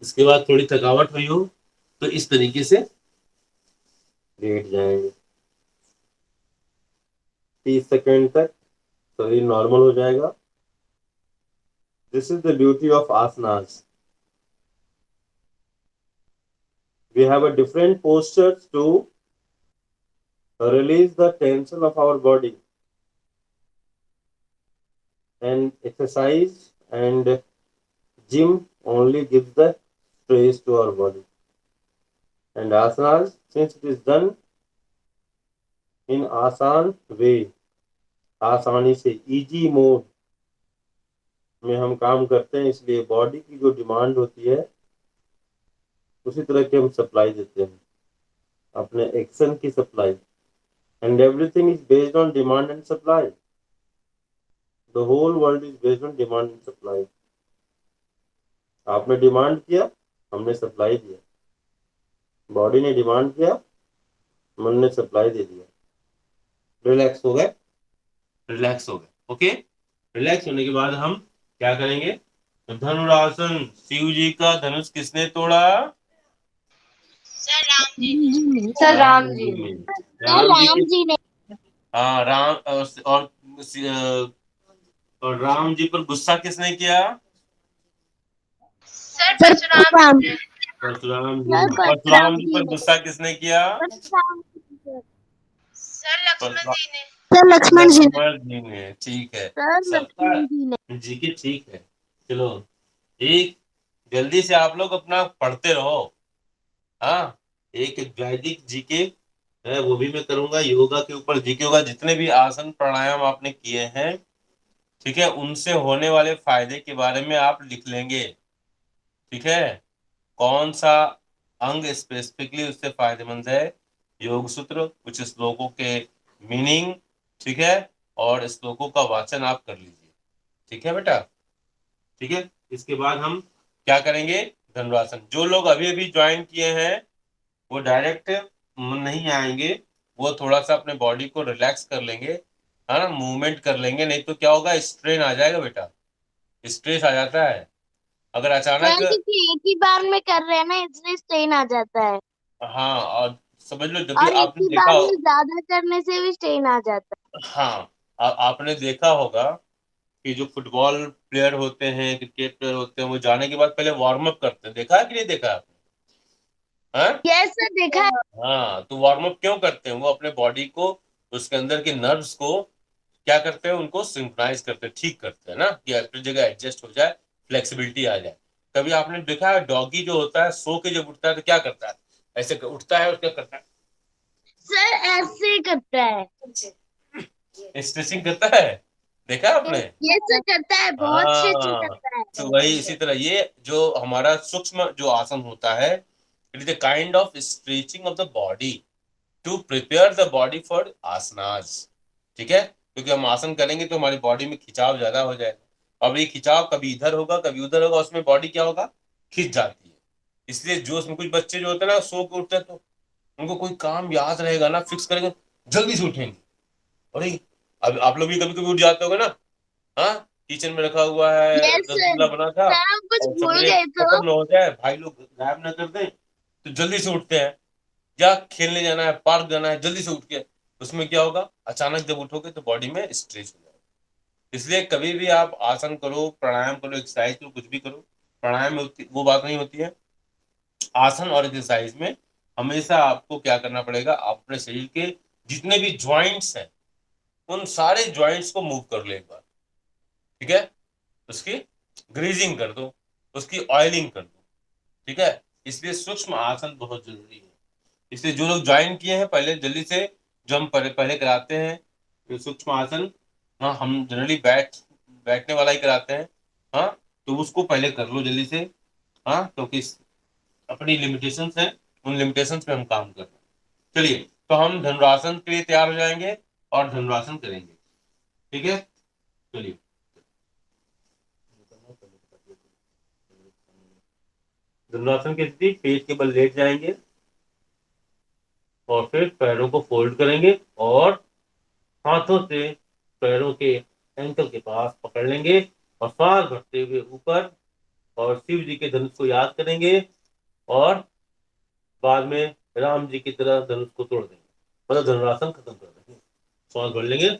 इसके बाद थोड़ी थकावट हुई हो तो इस तरीके से लेट जाएंगे। 30 सेकेंड तक शरीर नॉर्मल हो जाएगा। This is the beauty of asanas. We have a different postures to release the tension of our body, and exercise and gym only gives the stress to our body. And asanas, since it is done in आसान way, आसानी से easy mode में हम काम करते हैं, इसलिए body की जो डिमांड होती है उसी तरह की हम सप्लाई देते हैं, अपने एक्शन की supply. And everything is based on demand and supply. The whole world is based on demand and supply. आपने डिमांड किया, हमने सप्लाई दिया। बॉडी ने डिमांड किया, मन ने सप्लाई दे दिया। रिलैक्स हो गए, रिलैक्स हो गए। ओके, रिलैक्स होने के बाद हम क्या करेंगे? धनुरासन। शिव जी का धनुष किसने तोड़ा? सर राम जी ने। सर राम राम जी जी ने। सर राम जी राम के, जी ने। हाँ राम और राम जी पर गुस्सा किसने किया? सर सर परशुराम जी ने। परशुराम जी सर ने। परशुराम परशुराम जी जी पर ने। गुस्सा किसने किया? परशुराम जी। सर लक्ष्मण जी ने। सर लक्ष्मण जी ने। लक्ष्मण जी ने। ठीक है, सर सबका लक्ष्मण जी ने। जी के ठीक है। चलो एक, जल्दी से आप लोग अपना पढ़ते रहो। हाँ, एक वैदिक जीके है वो भी मैं करूंगा, योगा के ऊपर जीके होगा। जितने भी आसन प्राणायाम आपने किए हैं, ठीक है, उनसे होने वाले फायदे के बारे में आप लिख लेंगे। ठीक है, कौन सा अंग स्पेसिफिकली उससे फायदेमंद है, योग सूत्र, कुछ श्लोकों के मीनिंग, ठीक है, और श्लोकों का वाचन आप कर लीजिए। ठीक है बेटा, ठीक है। इसके बाद हम क्या करेंगे? धनुरासन। जो लोग अभी अभी ज्वाइन किए हैं वो डायरेक्ट नहीं आएंगे, वो थोड़ा सा अपने बॉडी को रिलैक्स कर लेंगे, है ना, मूवमेंट कर लेंगे। नहीं तो क्या होगा, स्ट्रेन आ जाएगा बेटा, स्ट्रेस आ जाता है अगर सर अचानक। क्योंकि एक ही बार में कर रहे हैं ना, इसलिए स्ट्रेन आ जाता है। हाँ, और समझ लो जब भी और एक आपने ही देखा बार हो, में ज्यादा करने से भी स्ट्रेन आ जाता हाँ, आपने देखा होगा कि जो फुटबॉल प्लेयर होते हैं, क्रिकेट प्लेयर होते हैं, वो जाने के बाद पहले वार्म अप करते हैं। देखा है कि नहीं देखा आपने? हाँ, है। यस सर देखा है। हाँ, तो वार्म अप क्यों करते हैं? वो अपने बॉडी को, उसके अंदर के नर्व्स को क्या करते हैं, उनको सिंक्रोनाइज करते हैं, ठीक करते हैं ना, कि अपनी जगह एडजस्ट हो जाए, फ्लेक्सिबिलिटी आ जाए। कभी आपने देखा है डॉगी जो होता है सो के जब उठता है तो क्या करता है? ऐसे उठता है और क्या करता सर ऐसे करता है। है? स्ट्रेचिंग करता है। देखा आपने? यस सर करता है, बहुत स्ट्रेचिंग हाँ, करता है। तो वही इसी तरह ये जो हमारा सूक्ष्म जो आसन होता है, it is the kind of stretching of the body to prepare the body for asanas. ठीक है, क्योंकि हम आसन करेंगे तो हमारी बॉडी में खिंचाव ज्यादा हो जाएगा। अब ये खिंचाव कभी इधर होगा कभी उधर होगा, उसमें बॉडी क्या होगा, खिंच जाती है। इसलिए जो उसमें कुछ बच्चे जो होते हैं ना, सो के उठते हैं तो उनको कोई काम याद रहेगा ना, फिक्स करेंगे, जल्दी से उठेंगे। और अब आप लोग भी कभी कभी उठ जाते होगे ना, हाँ, किचन में रखा हुआ है, यस सर। रसगुल्ला बना था, सर हम कुछ और भूल सवेरे गए तो। खत्म ना हो जाए, भाई लोग गायब ना कर दें, तो जल्दी से उठते हैं। या खेलने जाना है, पार्क जाना है, जल्दी से उठ के, उसमें क्या होगा, अचानक जब उठोगे तो बॉडी में स्ट्रेस हो जाएगा। इसलिए कभी भी आप आसन करो, प्राणायाम करो, एक्सरसाइज करो, कुछ भी करो, प्राणायाम में वो बात नहीं होती है। आसन और एक्सरसाइज में हमेशा आपको क्या करना पड़ेगा, आप अपने शरीर के जितने भी ज्वाइंट्स हैं उन सारे ज्वाइंट्स को मूव कर लो एक बार। ठीक है, उसकी ग्रीजिंग कर दो, उसकी ऑयलिंग कर दो। ठीक है, इसलिए सूक्ष्म आसन बहुत जरूरी है। इसलिए जो लोग ज्वाइन किए हैं पहले जल्दी से, जो हम पहले पहले कराते हैं ये सूक्ष्म आसन, हाँ, हम जनरली बैठने वाला ही कराते हैं। हाँ, तो उसको पहले कर लो जल्दी से। हाँ, क्योंकि अपनी लिमिटेशंस हैं, उन लिमिटेशंस पे हम काम कर रहे हैं। चलिए, तो हम धनुरासन के लिए तैयार हो जाएंगे और धनुरासन करेंगे। ठीक है, चलिए। धनुरासन की स्थिति, पेट के बल लेट जाएंगे और फिर पैरों को फोल्ड करेंगे और हाथों से पैरों के एंकल के पास पकड़ लेंगे और सांस भरते हुए ऊपर और शिव जी के धनुष को याद करेंगे और बाद में राम जी की तरह धनुष को तोड़ देंगे, मतलब धनुरासन खत्म कर देंगे। श्वास भर लेंगे।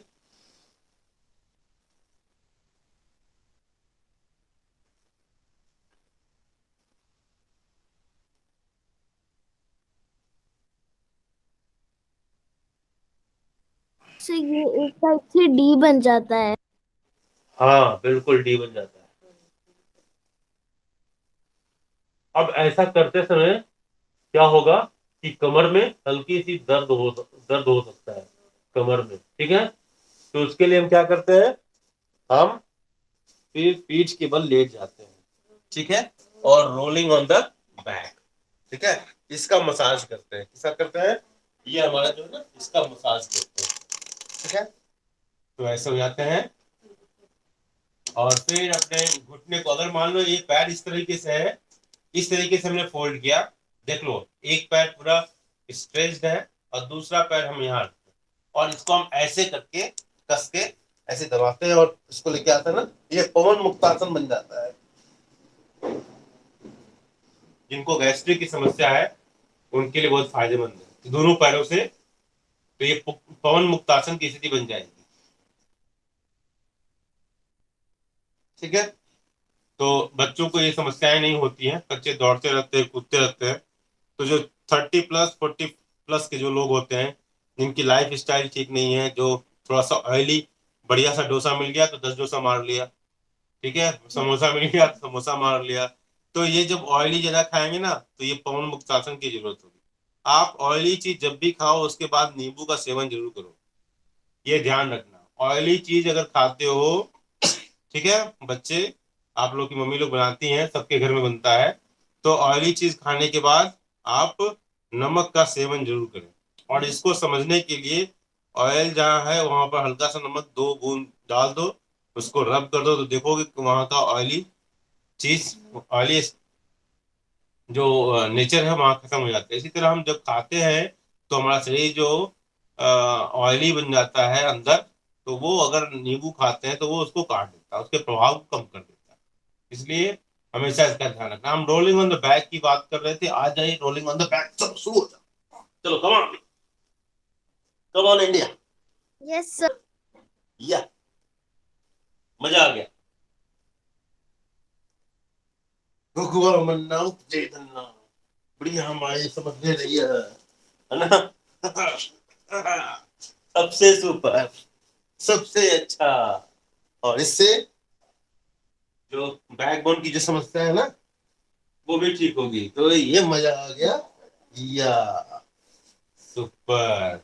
से ये एक टाइप से डी बन जाता है। हाँ बिल्कुल डी बन जाता है। अब ऐसा करते समय क्या होगा कि कमर में हल्की सी दर्द हो सकता है कमर में, ठीक है। तो उसके लिए हम क्या करते हैं, हम फिर पीठ के बल लेट जाते हैं, ठीक है, और रोलिंग ऑन द बैक, ठीक है। इसका मसाज करते हैं, किसका करते हैं, ये हमारा जो है ना इसका मसाज करते हैं, ठीक है। तो ऐसे हो जाते हैं और फिर अपने घुटने को, अगर मान लो ये पैर इस तरीके से है, इस तरीके से हमने फोल्ड किया, देख लो एक पैर पूरा स्ट्रेच्ड है और दूसरा पैर हम यहाँ रखते हैं और इसको हम ऐसे करके कस के ऐसे दबाते हैं और इसको लेके आते हैं ना, ये पवन मुक्तासन बन जाता है। जिनको गैस्ट्रिक की समस्या है उनके लिए बहुत फायदेमंद है। तो दोनों पैरों से तो ये पवन मुक्तासन की स्थिति बन जाएगी, ठीक है। तो बच्चों को ये समस्याएं नहीं होती हैं, बच्चे दौड़ते रहते हैं, कूदते रहते हैं। तो जो 30+ 40+ के जो लोग होते हैं, जिनकी लाइफ स्टाइल ठीक नहीं है, जो थोड़ा सा ऑयली, बढ़िया सा डोसा मिल गया तो 10 डोसा मार लिया, ठीक है, समोसा मिल गया तो समोसा मार लिया। तो ये जब ऑयली ज्यादा खाएंगे ना तो ये पवन मुक्तासन की जरूरत होगी। आप ऑयली चीज जब भी खाओ उसके बाद नींबू का सेवन जरूर करो, ये ध्यान रखना। ऑयली चीज अगर खाते हो, ठीक है बच्चे, आप लोग की मम्मी लोग बनाती हैं, सबके घर में बनता है, तो ऑयली चीज खाने के बाद आप नमक का सेवन जरूर करें। और इसको समझने के लिए ऑयल जहाँ है वहां पर हल्का सा नमक 2 बूंद डाल दो, उसको रब कर दो, तो देखोगे कि वहां का ऑयली चीज, ऑयली जो नेचर है वहां खत्म हो जाता है। इसी तरह हम जब खाते हैं तो हमारा शरीर जो ऑयली बन जाता है अंदर, तो वो अगर नींबू खाते हैं तो वो उसको काट देता है, उसके प्रभाव को कम कर देता है। इसलिए हमेशा इसका ध्यान रखना। हम रोलिंग ऑन द बैक की बात कर रहे थे, आ जाइए रोलिंग ऑन द बैक, चलो शुरू हो जाओ, चलो come on, come on India, yes sir. या मजा आ गया। बढ़िया हमारे समझने रही है ना। सबसे सुपर, सबसे अच्छा। और इससे जो बैकबोन की जो समस्या है ना वो भी ठीक होगी। तो ये मजा आ गया, या सुपर।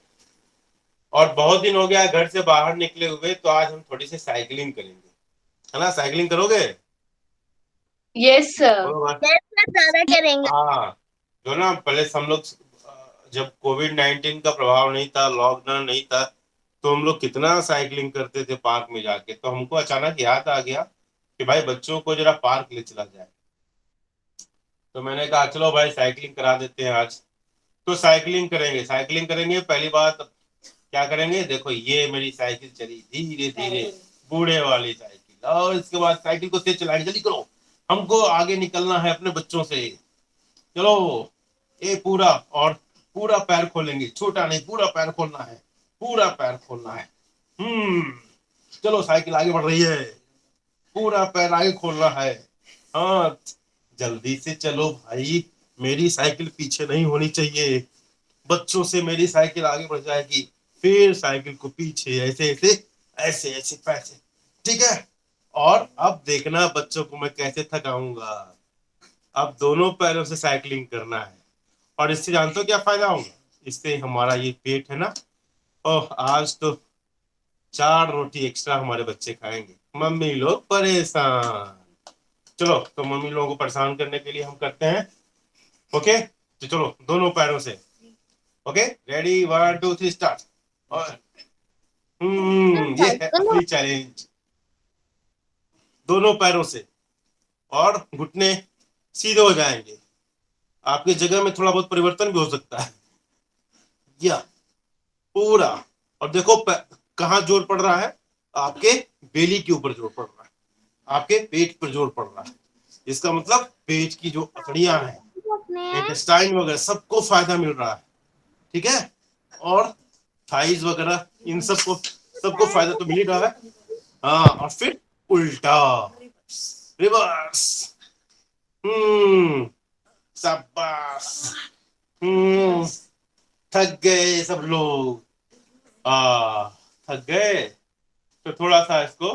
और बहुत दिन हो गया घर से बाहर निकले हुए, तो आज हम थोड़ी सी साइकिलिंग करेंगे, है ना। साइकिलिंग करोगे? Yes sir. बोलो भाई। ज्यादा करेंगे। हाँ, जो ना पहले हम लोग जब कोविड-19 का प्रभाव नहीं था, लॉकडाउन नहीं था, तो हम लोग कितना साइकिलिंग करते थे पार्क में जाके। तो हमको अचानक याद आ गया कि भाई बच्चों को जरा पार्क ले चला जाए। तो मैंने कहा चलो भाई साइकिलिंग करा देते हैं आज। तो साइकिलिंग करेंगे, साइकिलिंग करेंगे। पहली बात क्या करेंगे, देखो ये मेरी साइकिल चली धीरे धीरे, बूढ़े वाली साइकिल। और इसके बाद साइकिल को तेज चलाएंगे, जल्दी करो, हमको आगे निकलना है अपने बच्चों से। चलो ये पूरा, और पूरा पैर खोलेंगे, छोटा नहीं, पूरा पैर खोलना है, पूरा पैर खोलना है। चलो साइकिल आगे बढ़ रही है, पूरा पैर आगे खोलना है। हाँ जल्दी से चलो भाई, मेरी साइकिल पीछे नहीं होनी चाहिए, बच्चों से मेरी साइकिल आगे बढ़ जाएगी। फिर साइकिल को पीछे ऐसे ऐसे ऐसे ऐसे पैसे, ठीक है। और अब देखना बच्चों को मैं कैसे थकाऊंगा। अब दोनों पैरों से साइकिलिंग करना है। और इससे जानते हो क्या फायदा होगा, इससे हमारा ये पेट है ना, ओह आज तो 4 रोटी एक्स्ट्रा हमारे बच्चे खाएंगे। मम्मी लोग परेशान। चलो तो मम्मी लोगों को परेशान करने के लिए हम करते हैं, ओके। तो चलो दोनों पैरों से, ओके, रेडी 1 2 3 स्टार्ट। और ये है असली चैलेंज, दोनों पैरों से। और घुटने सीधे हो जाएंगे, आपकी जगह में थोड़ा बहुत परिवर्तन भी हो सकता है, या पूरा। और देखो कहाँ जोर पड़ रहा है, आपके बेली के ऊपर जोर पड़ रहा है, आपके पेट पर जोर पड़ रहा है। इसका मतलब पेट की जो अकड़ियां हैं, इंटेस्टाइन वगैरह, सबको फायदा मिल रहा है, ठीक है। और थाइज वगैरह, इन सबको फायदा तो मिल ही रहा है। हाँ, और फिर उल्टा, रिवर्स। शाबाश। हम्म थक गए सब लोग, थक गए, तो थोड़ा सा इसको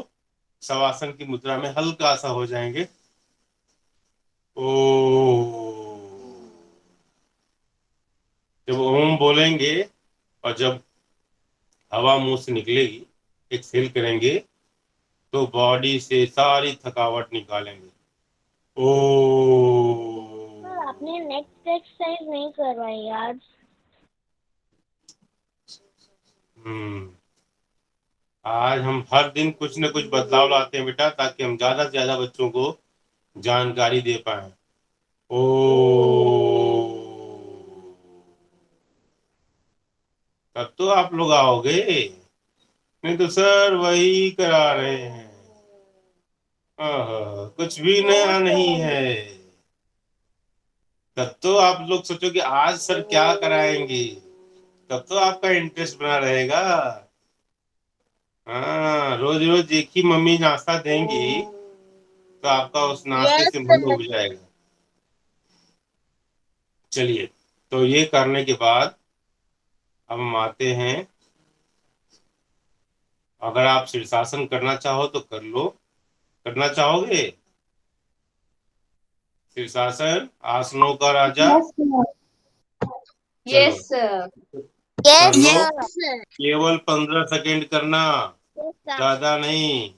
शवासन की मुद्रा में हल्का सा हो जाएंगे। ओ, जब ओम बोलेंगे और जब हवा मुंह से निकलेगी, एक्सहेल करेंगे, तो बॉडी से सारी थकावट निकालेंगे। ओ, आपने नेक्स्ट एक्सरसाइज नहीं करवाई आज। आज हम हर दिन कुछ न कुछ बदलाव लाते हैं बेटा, ताकि हम ज्यादा से ज्यादा बच्चों को जानकारी दे पाए। ओ, तब तो आप लोग आओगे, नहीं तो सर वही करा रहे हैं। कुछ भी नया नहीं है। तब तो आप लोग सोचो कि आज सर क्या कराएंगे, तब तो आपका इंटरेस्ट बना रहेगा। हाँ, रोज रोज एक ही मम्मी नाश्ता देंगी, तो आपका उस नाश्ते से मन उब जाएगा। चलिए, तो ये करने के बाद अब हम आते हैं, अगर आप शीर्षासन करना चाहो तो कर लो। करना चाहोगे शीर्षासन, आसनों का राजा? चलो Yes, sir. कर लो, यस केवल 15 सेकेंड करना, ज्यादा नहीं,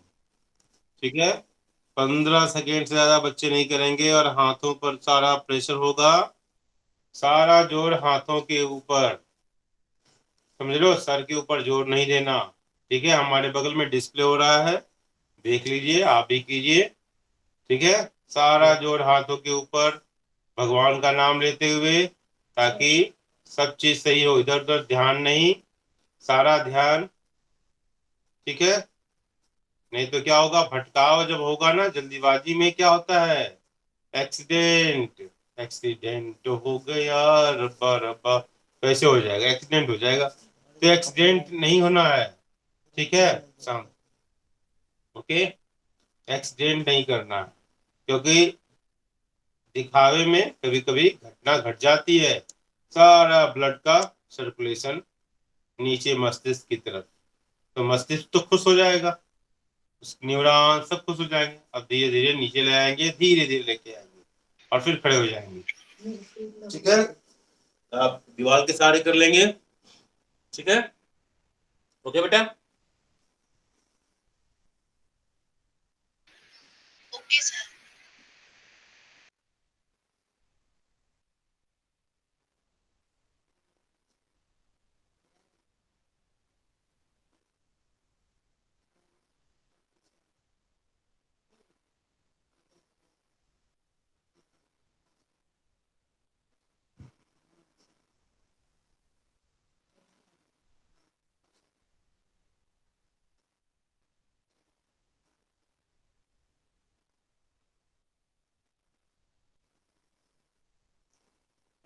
ठीक है। 15 सेकेंड से ज्यादा बच्चे नहीं करेंगे, और हाथों पर सारा प्रेशर होगा, सारा जोर हाथों के ऊपर, समझ लो, सर के ऊपर जोर नहीं देना, ठीक है। हमारे बगल में डिस्प्ले हो रहा है, देख लीजिए, आप भी कीजिए, ठीक है। सारा जोर हाथों के ऊपर, भगवान का नाम लेते हुए, ताकि सब चीज सही हो, इधर उधर ध्यान नहीं, सारा ध्यान, ठीक है। नहीं तो क्या होगा, भटकाव जब होगा ना जल्दीबाजी में, क्या होता है, एक्सीडेंट। एक्सीडेंट हो गया, रब्बा रब्बा, कैसे हो जाएगा, एक्सीडेंट हो जाएगा। तो एक्सीडेंट नहीं होना है, ठीक है, शांत, ओके। एक्सीडेंट नहीं करना है, क्योंकि दिखावे में कभी कभी घटना घट जाती है। सारा ब्लड का सर्कुलेशन नीचे मस्तिष्क की तरफ, तो मस्तिष्क तो खुश हो जाएगा, न्यूरॉन सब खुश हो जाएंगे। अब धीरे धीरे नीचे ले आएंगे, धीरे धीरे लेके आएंगे, और फिर खड़े हो जाएंगे, ठीक है। आप दीवार के सहारे कर लेंगे, ठीक है, ओके बेटा। Okay sir.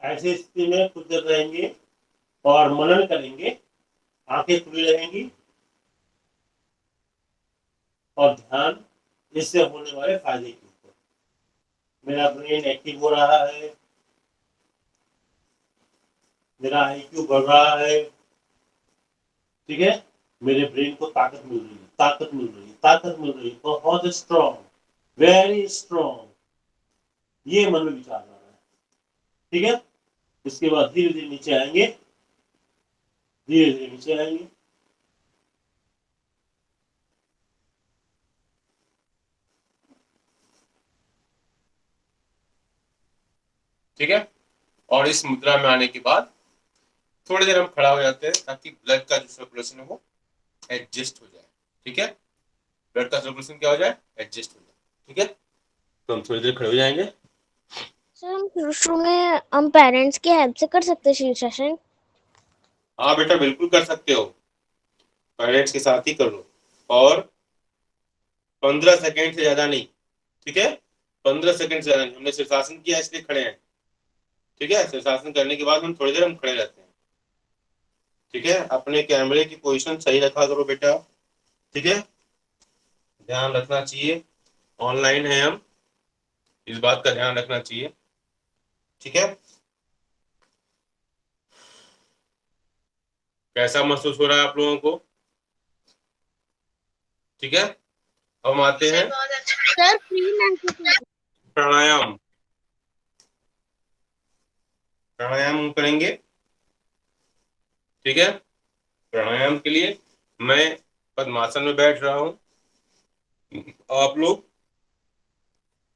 ऐसी स्थिति में खुद रहेंगे और मनन करेंगे, आंखें खुली रहेंगी, और ध्यान इससे होने वाले फायदे के ऊपर। मेरा ब्रेन एक्टिव हो रहा है, मेरा आईक्यू बढ़ रहा है, ठीक है। मेरे ब्रेन को ताकत मिल रही है, ताकत मिल रही है, ताकत मिल रही है, बहुत स्ट्रॉन्ग, वेरी स्ट्रॉन्ग, ये मन में विचार आ रहा है, ठीक है। इसके बाद धीरे धीरे नीचे आएंगे, धीरे धीरे नीचे आएंगे, ठीक है। और इस मुद्रा में आने के बाद थोड़ी देर हम खड़ा हो जाते हैं, ताकि ब्लड का जो सर्कुलेशन है वो एडजस्ट हो जाए, ठीक है। ब्लड का सर्कुलेशन क्या हो जाए, एडजस्ट हो जाए, ठीक है। तो हम थोड़ी देर खड़े हो जाएंगे। सर हम शुरू में हम पेरेंट्स की हेल्प से कर सकते हैं शीर्षासन। हाँ बेटा, बिल्कुल कर सकते हो, पेरेंट्स के साथ ही कर लो, और 15 सेकेंड से ज्यादा नहीं, ठीक है। 15 सेकंड से ज्यादा नहीं। हमने शीर्षासन किया इसलिए खड़े हैं, ठीक है। शीर्षासन करने के बाद हम थोड़ी देर हम खड़े रहते हैं, ठीक है। अपने कैमरे की पोजीशन सही रखा करो बेटा, ठीक है। ध्यान रखना चाहिए, ऑनलाइन है हम, इस बात का ध्यान रखना चाहिए, ठीक है। कैसा महसूस हो रहा है आप लोगों को? ठीक है। अब हम आते हैं सर फ्री प्राणायाम। प्राणायाम हम करेंगे, ठीक है। प्राणायाम के लिए मैं पद्मासन में बैठ रहा हूं, आप लोग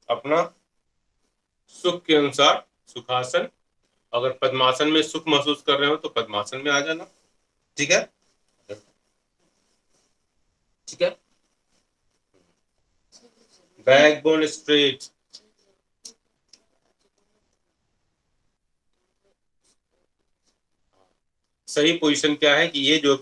अपना सुख के अनुसार सुखासन, अगर पद्मासन में सुख महसूस कर रहे हो तो पद्मासन में आ जाना, ठीक है, ठीक है। बैकबोन स्ट्रेट, सही पोजीशन क्या है कि ये जो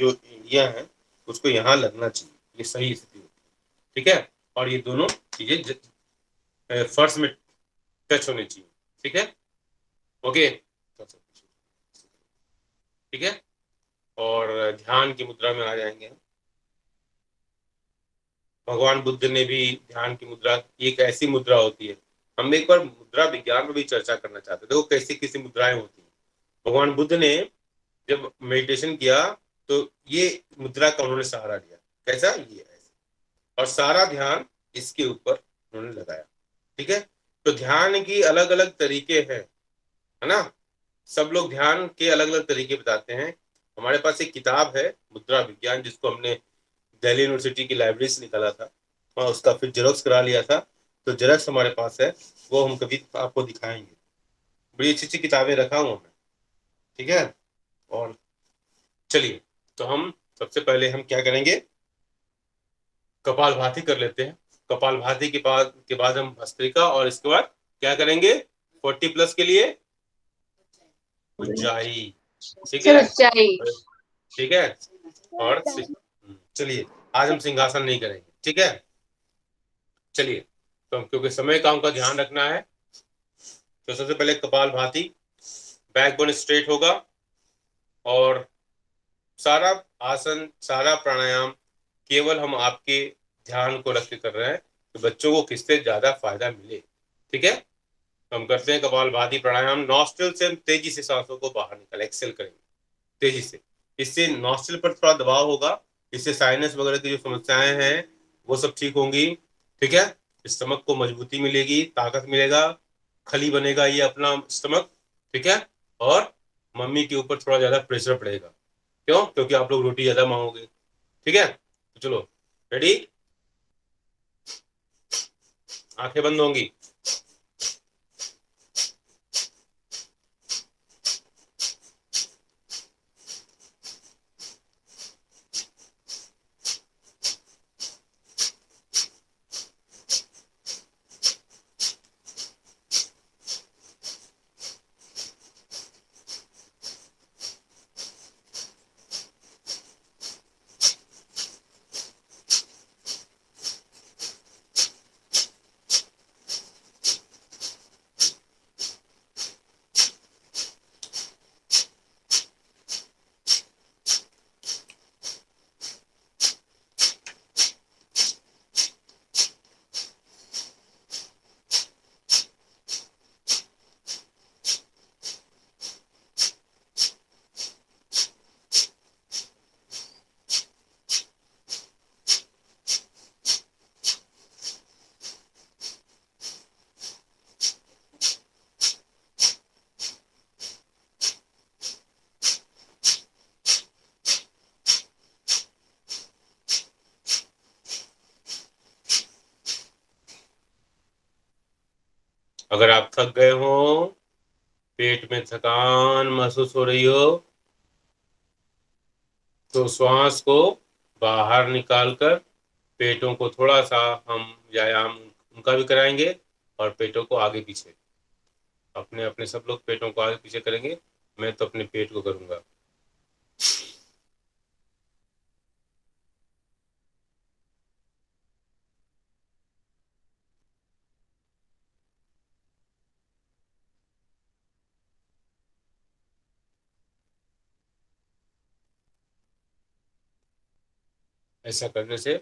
इंडिया है उसको यहाँ लगना चाहिए, ये सही स्थिति होती है, ठीक है। और ये दोनों चीजें फर्श में टच होनी चाहिए, ठीक है, ओके, ठीक है। और ध्यान की मुद्रा में आ जाएंगे। भगवान बुद्ध ने भी ध्यान की मुद्रा, एक ऐसी मुद्रा होती है, हम एक बार मुद्रा विज्ञान में भी चर्चा करना चाहते थे, देखो कैसी कैसी मुद्राएं होती हैं। भगवान बुद्ध ने जब मेडिटेशन किया तो ये मुद्रा का उन्होंने सहारा लिया, कैसा, ये ऐसा, और सारा ध्यान इसके ऊपर उन्होंने लगाया, ठीक है। तो ध्यान की अलग अलग तरीके हैं, है ना। सब लोग ध्यान के अलग अलग तरीके बताते हैं। हमारे पास एक किताब है मुद्रा विज्ञान, जिसको हमने दिल्ली यूनिवर्सिटी की लाइब्रेरी से निकाला था और उसका फिर जेरोक्स करा लिया था, तो जेरोक्स हमारे पास है, वो हम कभी आपको दिखाएंगे। बड़ी अच्छी अच्छी किताबें रखा हूँ मैं, ठीक है। और चलिए, तो हम सबसे पहले हम क्या करेंगे, कपालभाति कर लेते हैं। कपालभाति के बाद हम भस्त्रिका, और इसके बाद क्या करेंगे 40+ के लिए उज्जाई, ठीक सर है, ऊंचाई। ठीक है। और चलिए, आज हम सिंहासन नहीं करेंगे, ठीक है। चलिए, तो हम क्योंकि समय का हमका ध्यान रखना है, तो सबसे पहले कपालभाति, बैकबोन स्ट्रेट होगा, और सारा आसन सारा प्राणायाम केवल हम आपके ध्यान को रख के कर रहे हैं कि बच्चों को किससे ज्यादा फायदा मिले, ठीक है। तो हम करते हैं कपालभाति प्राणायाम। नॉस्ट्रिल से हम तेजी से सांसों को बाहर निकाल, एक्सेल करेंगे तेजी से, इससे नॉस्ट्रिल पर थोड़ा दबाव होगा, इससे साइनस वगैरह की जो समस्याएं हैं वो सब ठीक होंगी, ठीक है। स्टमक को मजबूती मिलेगी, ताकत मिलेगा, खली बनेगा ये अपना स्टमक, ठीक है। और मम्मी के ऊपर थोड़ा ज्यादा प्रेशर पड़ेगा, क्यों, क्योंकि आप लोग रोटी ज्यादा मांगोगे, ठीक है। तो चलो, रेडी, आंखें बंद होंगी। अगर आप थक गए हो, पेट में थकान महसूस हो रही हो, तो श्वास को बाहर निकालकर पेटों को थोड़ा सा हम व्यायाम उनका भी कराएंगे, और पेटों को आगे पीछे, अपने अपने सब लोग पेटों को आगे पीछे करेंगे, मैं तो अपने पेट को करूंगा। ऐसा करने से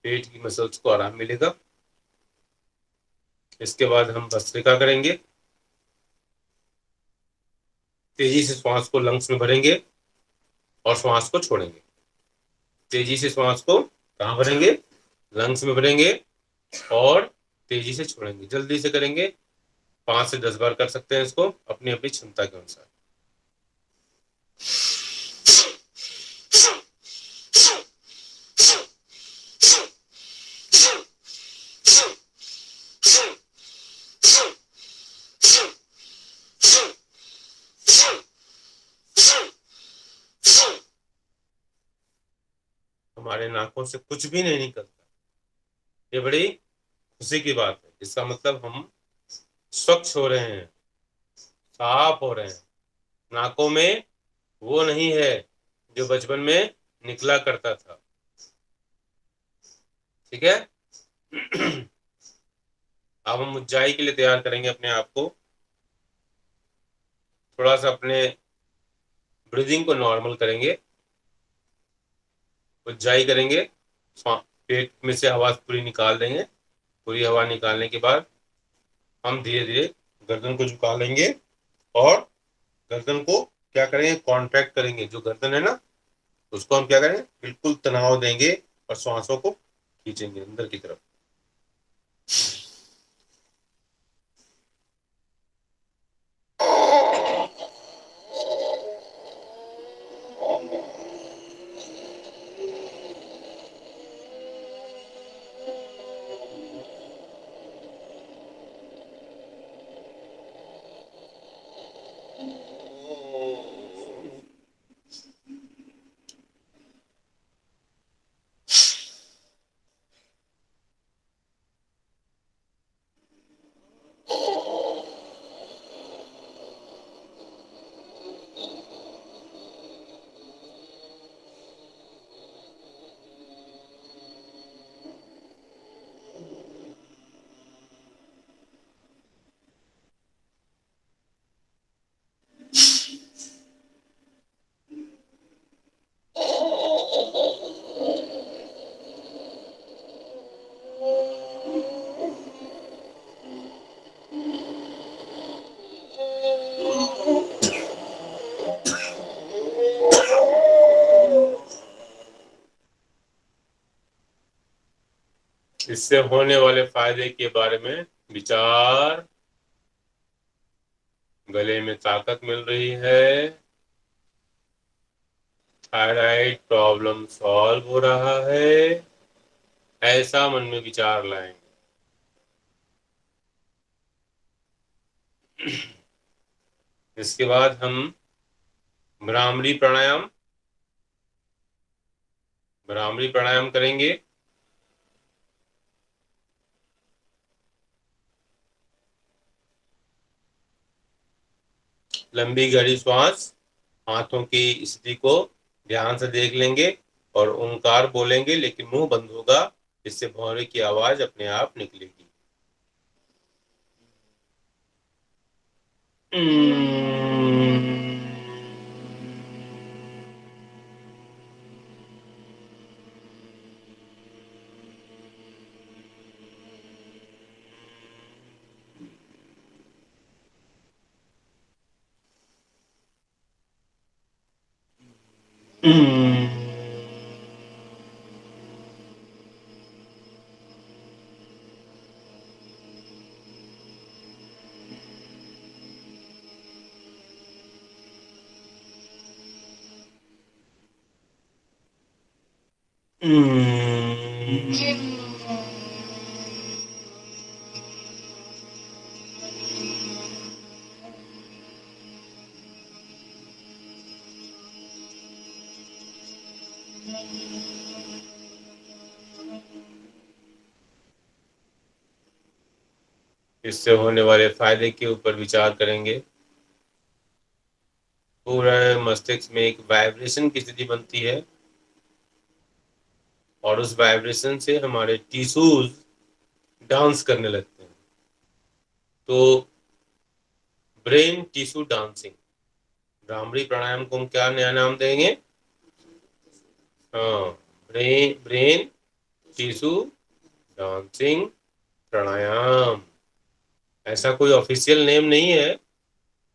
पेट की मसल्स को आराम मिलेगा। इसके बाद हम भस्त्रिका करेंगे। तेजी से श्वास को लंग्स में भरेंगे और श्वास को छोड़ेंगे। तेजी से श्वास को कहाँ भरेंगे? लंग्स में भरेंगे और तेजी से छोड़ेंगे। जल्दी से करेंगे, 5 से 10 बार कर सकते हैं इसको अपनी अपनी क्षमता के अनुसार। हमारे नाकों से कुछ भी नहीं निकलता, ये बड़ी खुशी की बात है। इसका मतलब हम स्वच्छ हो रहे हैं, साफ हो रहे हैं। नाकों में वो नहीं है जो बचपन में निकला करता था। ठीक है। अब हम ऊंचाई के लिए तैयार करेंगे अपने आप को। थोड़ा सा अपने ब्रीदिंग को नॉर्मल करेंगे, ऊंचाई करेंगे, पेट में से हवा पूरी निकाल देंगे। पूरी हवा निकालने के बाद हम धीरे धीरे गर्दन को झुका लेंगे और गर्दन को क्या करेंगे? कॉन्ट्रैक्ट करेंगे। जो गर्दन है ना, उसको हम क्या करेंगे? बिल्कुल तनाव देंगे और श्वासों को खींचेंगे अंदर की तरफ। इससे होने वाले फायदे के बारे में विचार। गले में ताकत मिल रही है, थायराइड प्रॉब्लम सॉल्व हो रहा है, ऐसा मन में विचार लाएंगे। इसके बाद हम भ्रामरी प्राणायाम करेंगे। लंबी गहरी श्वास, हाथों की स्थिति को ध्यान से देख लेंगे और ओंकार बोलेंगे, लेकिन मुंह बंद होगा। इससे भौरे की आवाज अपने आप निकलेगी। इससे होने वाले फायदे के ऊपर विचार करेंगे। पूरे मस्तिष्क में एक वाइब्रेशन की स्थिति बनती है और उस वाइब्रेशन से हमारे टिश्यूज डांस करने लगते हैं। तो ब्रेन टिश्यू डांसिंग, भ्रामरी प्राणायाम को हम क्या नया नाम देंगे? हाँ, ब्रेन टिश्यू डांसिंग प्राणायाम। ऐसा कोई ऑफिशियल नेम नहीं है,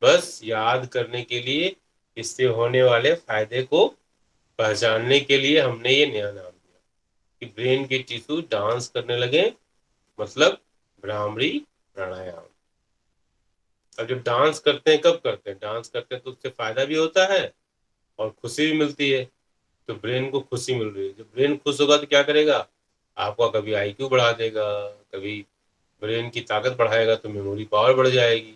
बस याद करने के लिए, इससे होने वाले फायदे को पहचानने के लिए हमने ये नया नाम दिया कि ब्रेन के टिश्यू डांस करने लगे, मतलब भ्रामरी प्राणायाम। अब जब डांस करते हैं, कब करते हैं? डांस करते हैं तो उससे फायदा भी होता है और खुशी भी मिलती है। तो ब्रेन को खुशी मिल रही है, जब ब्रेन खुश होगा तो क्या करेगा? आपका कभी आईक्यू बढ़ा देगा, कभी ब्रेन की ताकत बढ़ाएगा तो मेमोरी पावर बढ़ जाएगी।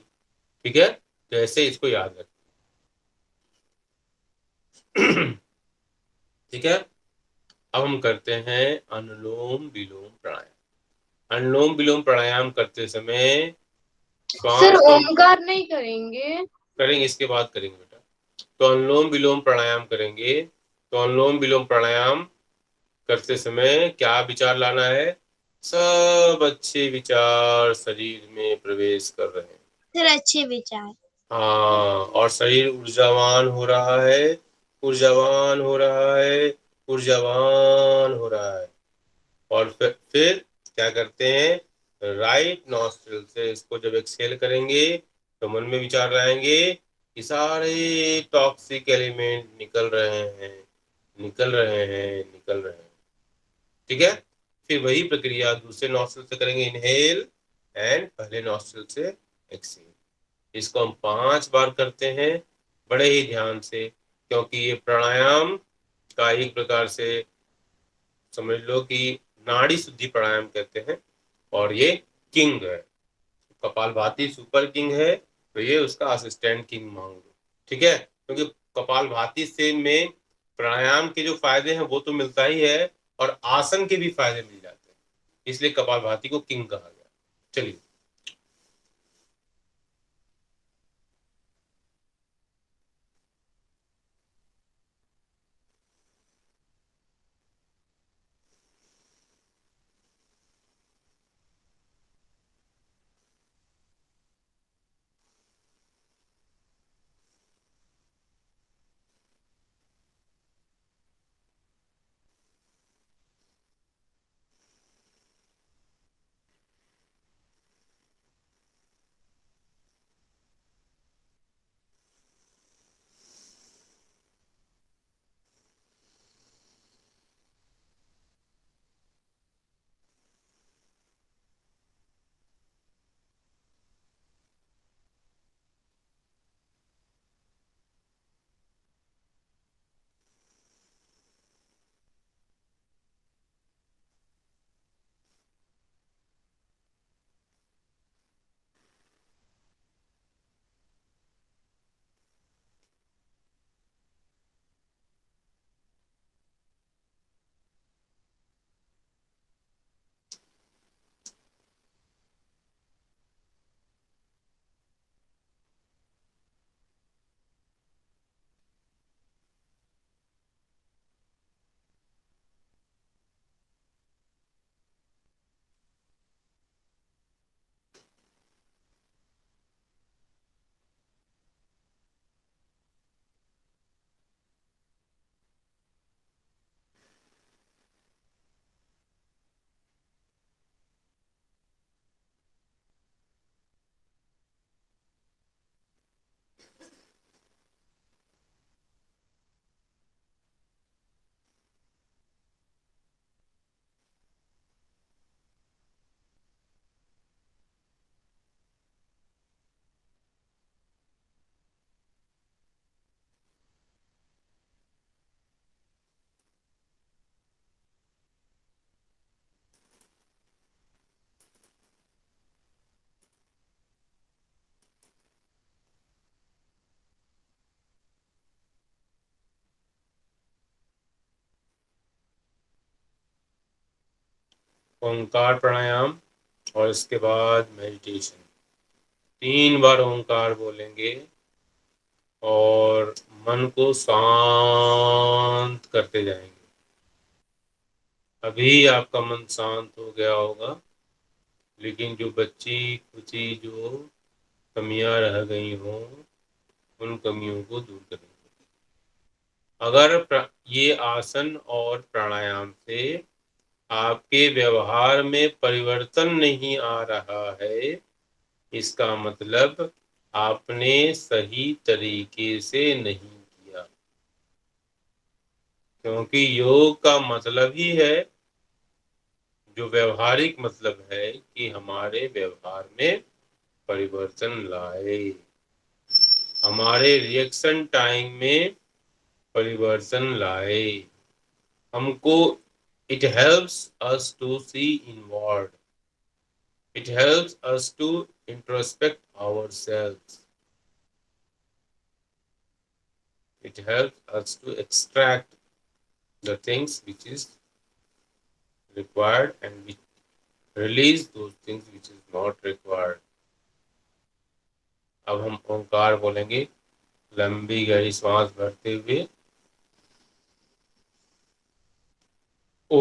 ठीक है, तो ऐसे इसको याद रखें। ठीक है, अब हम करते हैं अनुलोम विलोम प्राणायाम। अनुलोम विलोम प्राणायाम करते समय सर श्वास को ओमकार नहीं करेंगे? करेंगे, इसके बाद करेंगे बेटा। तो अनुलोम विलोम प्राणायाम करेंगे, तो अनुलोम विलोम प्राणायाम करते समय क्या विचार लाना है? सब अच्छे विचार शरीर में प्रवेश कर रहे हैं। फिर अच्छे विचार। हाँ, और शरीर ऊर्जावान हो रहा है, ऊर्जावान हो रहा है, ऊर्जावान हो रहा है। और फिर क्या करते हैं? राइट नॉस्ट्रिल से इसको जब एक्सहेल करेंगे तो मन में विचार लाएंगे कि सारे टॉक्सिक एलिमेंट निकल रहे हैं, निकल रहे हैं, निकल रहे हैं। ठीक है, फिर वही प्रक्रिया दूसरे नॉस्ट्रिल से करेंगे, इनहेल एंड पहले नॉस्ट्रिल से एक्सहेल। इसको हम 5 बार करते हैं बड़े ही ध्यान से, क्योंकि ये प्राणायाम का एक प्रकार से समझ लो कि नाड़ी शुद्धि प्राणायाम कहते हैं, और ये किंग है। कपालभाति सुपर किंग है, तो ये उसका असिस्टेंट किंग मान लो। ठीक है, क्योंकि कपालभाति से में प्राणायाम के जो फायदे हैं वो तो मिलता ही है, और आसन के भी फायदे मिल जाते हैं, इसलिए कपालभाति को किंग कहा गया। चलिए, ओंकार प्राणायाम और इसके बाद मेडिटेशन। 3 बार ओंकार बोलेंगे और मन को शांत करते जाएंगे। अभी आपका मन शांत हो गया होगा, लेकिन जो बच्ची कुची जो कमियां रह गई हों, उन कमियों को दूर करेंगे। अगर ये आसन और प्राणायाम से आपके व्यवहार में परिवर्तन नहीं आ रहा है, इसका मतलब आपने सही तरीके से नहीं किया। क्योंकि योग का मतलब ही है, जो व्यवहारिक मतलब है, कि हमारे व्यवहार में परिवर्तन लाए, हमारे रिएक्शन टाइम में परिवर्तन लाए। हमको it helps us to see inward. It helps us to introspect ourselves. It helps us to extract the things which is required and we release those things which is not required. अब हम ओंकार बोलेंगे, लंबी गहरी सांस भरते हुए। ओ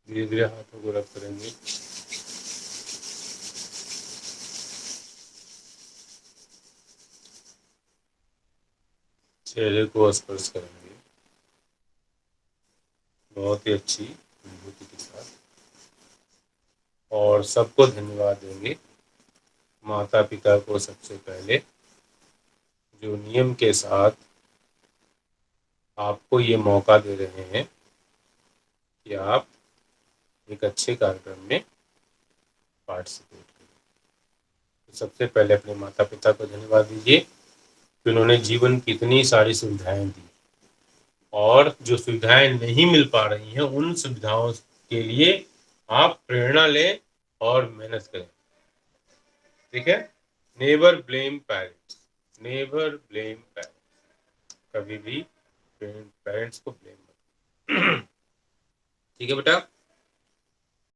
धीरे धीरे हाथों को रब करेंगे। चेहरे को स्पर्श करेंगे बहुत ही अच्छी अनुभूति के साथ, और सबको धन्यवाद देंगे। माता पिता को सबसे पहले, जो नियम के साथ आपको ये मौका दे रहे हैं कि आप एक अच्छे कार्यक्रम में पार्टिसिपेट करें। तो सबसे पहले अपने माता पिता को धन्यवाद दीजिए कि उन्होंने जीवन की इतनी सारी सुविधाएं दी, और जो सुविधाएं नहीं मिल पा रही हैं उन सुविधाओं के लिए आप प्रेरणा लें और मेहनत करें। ठीक है? Never blame parents, never blame parents, कभी भी पेरेंट्स को ब्लेम मत। ठीक है बेटा?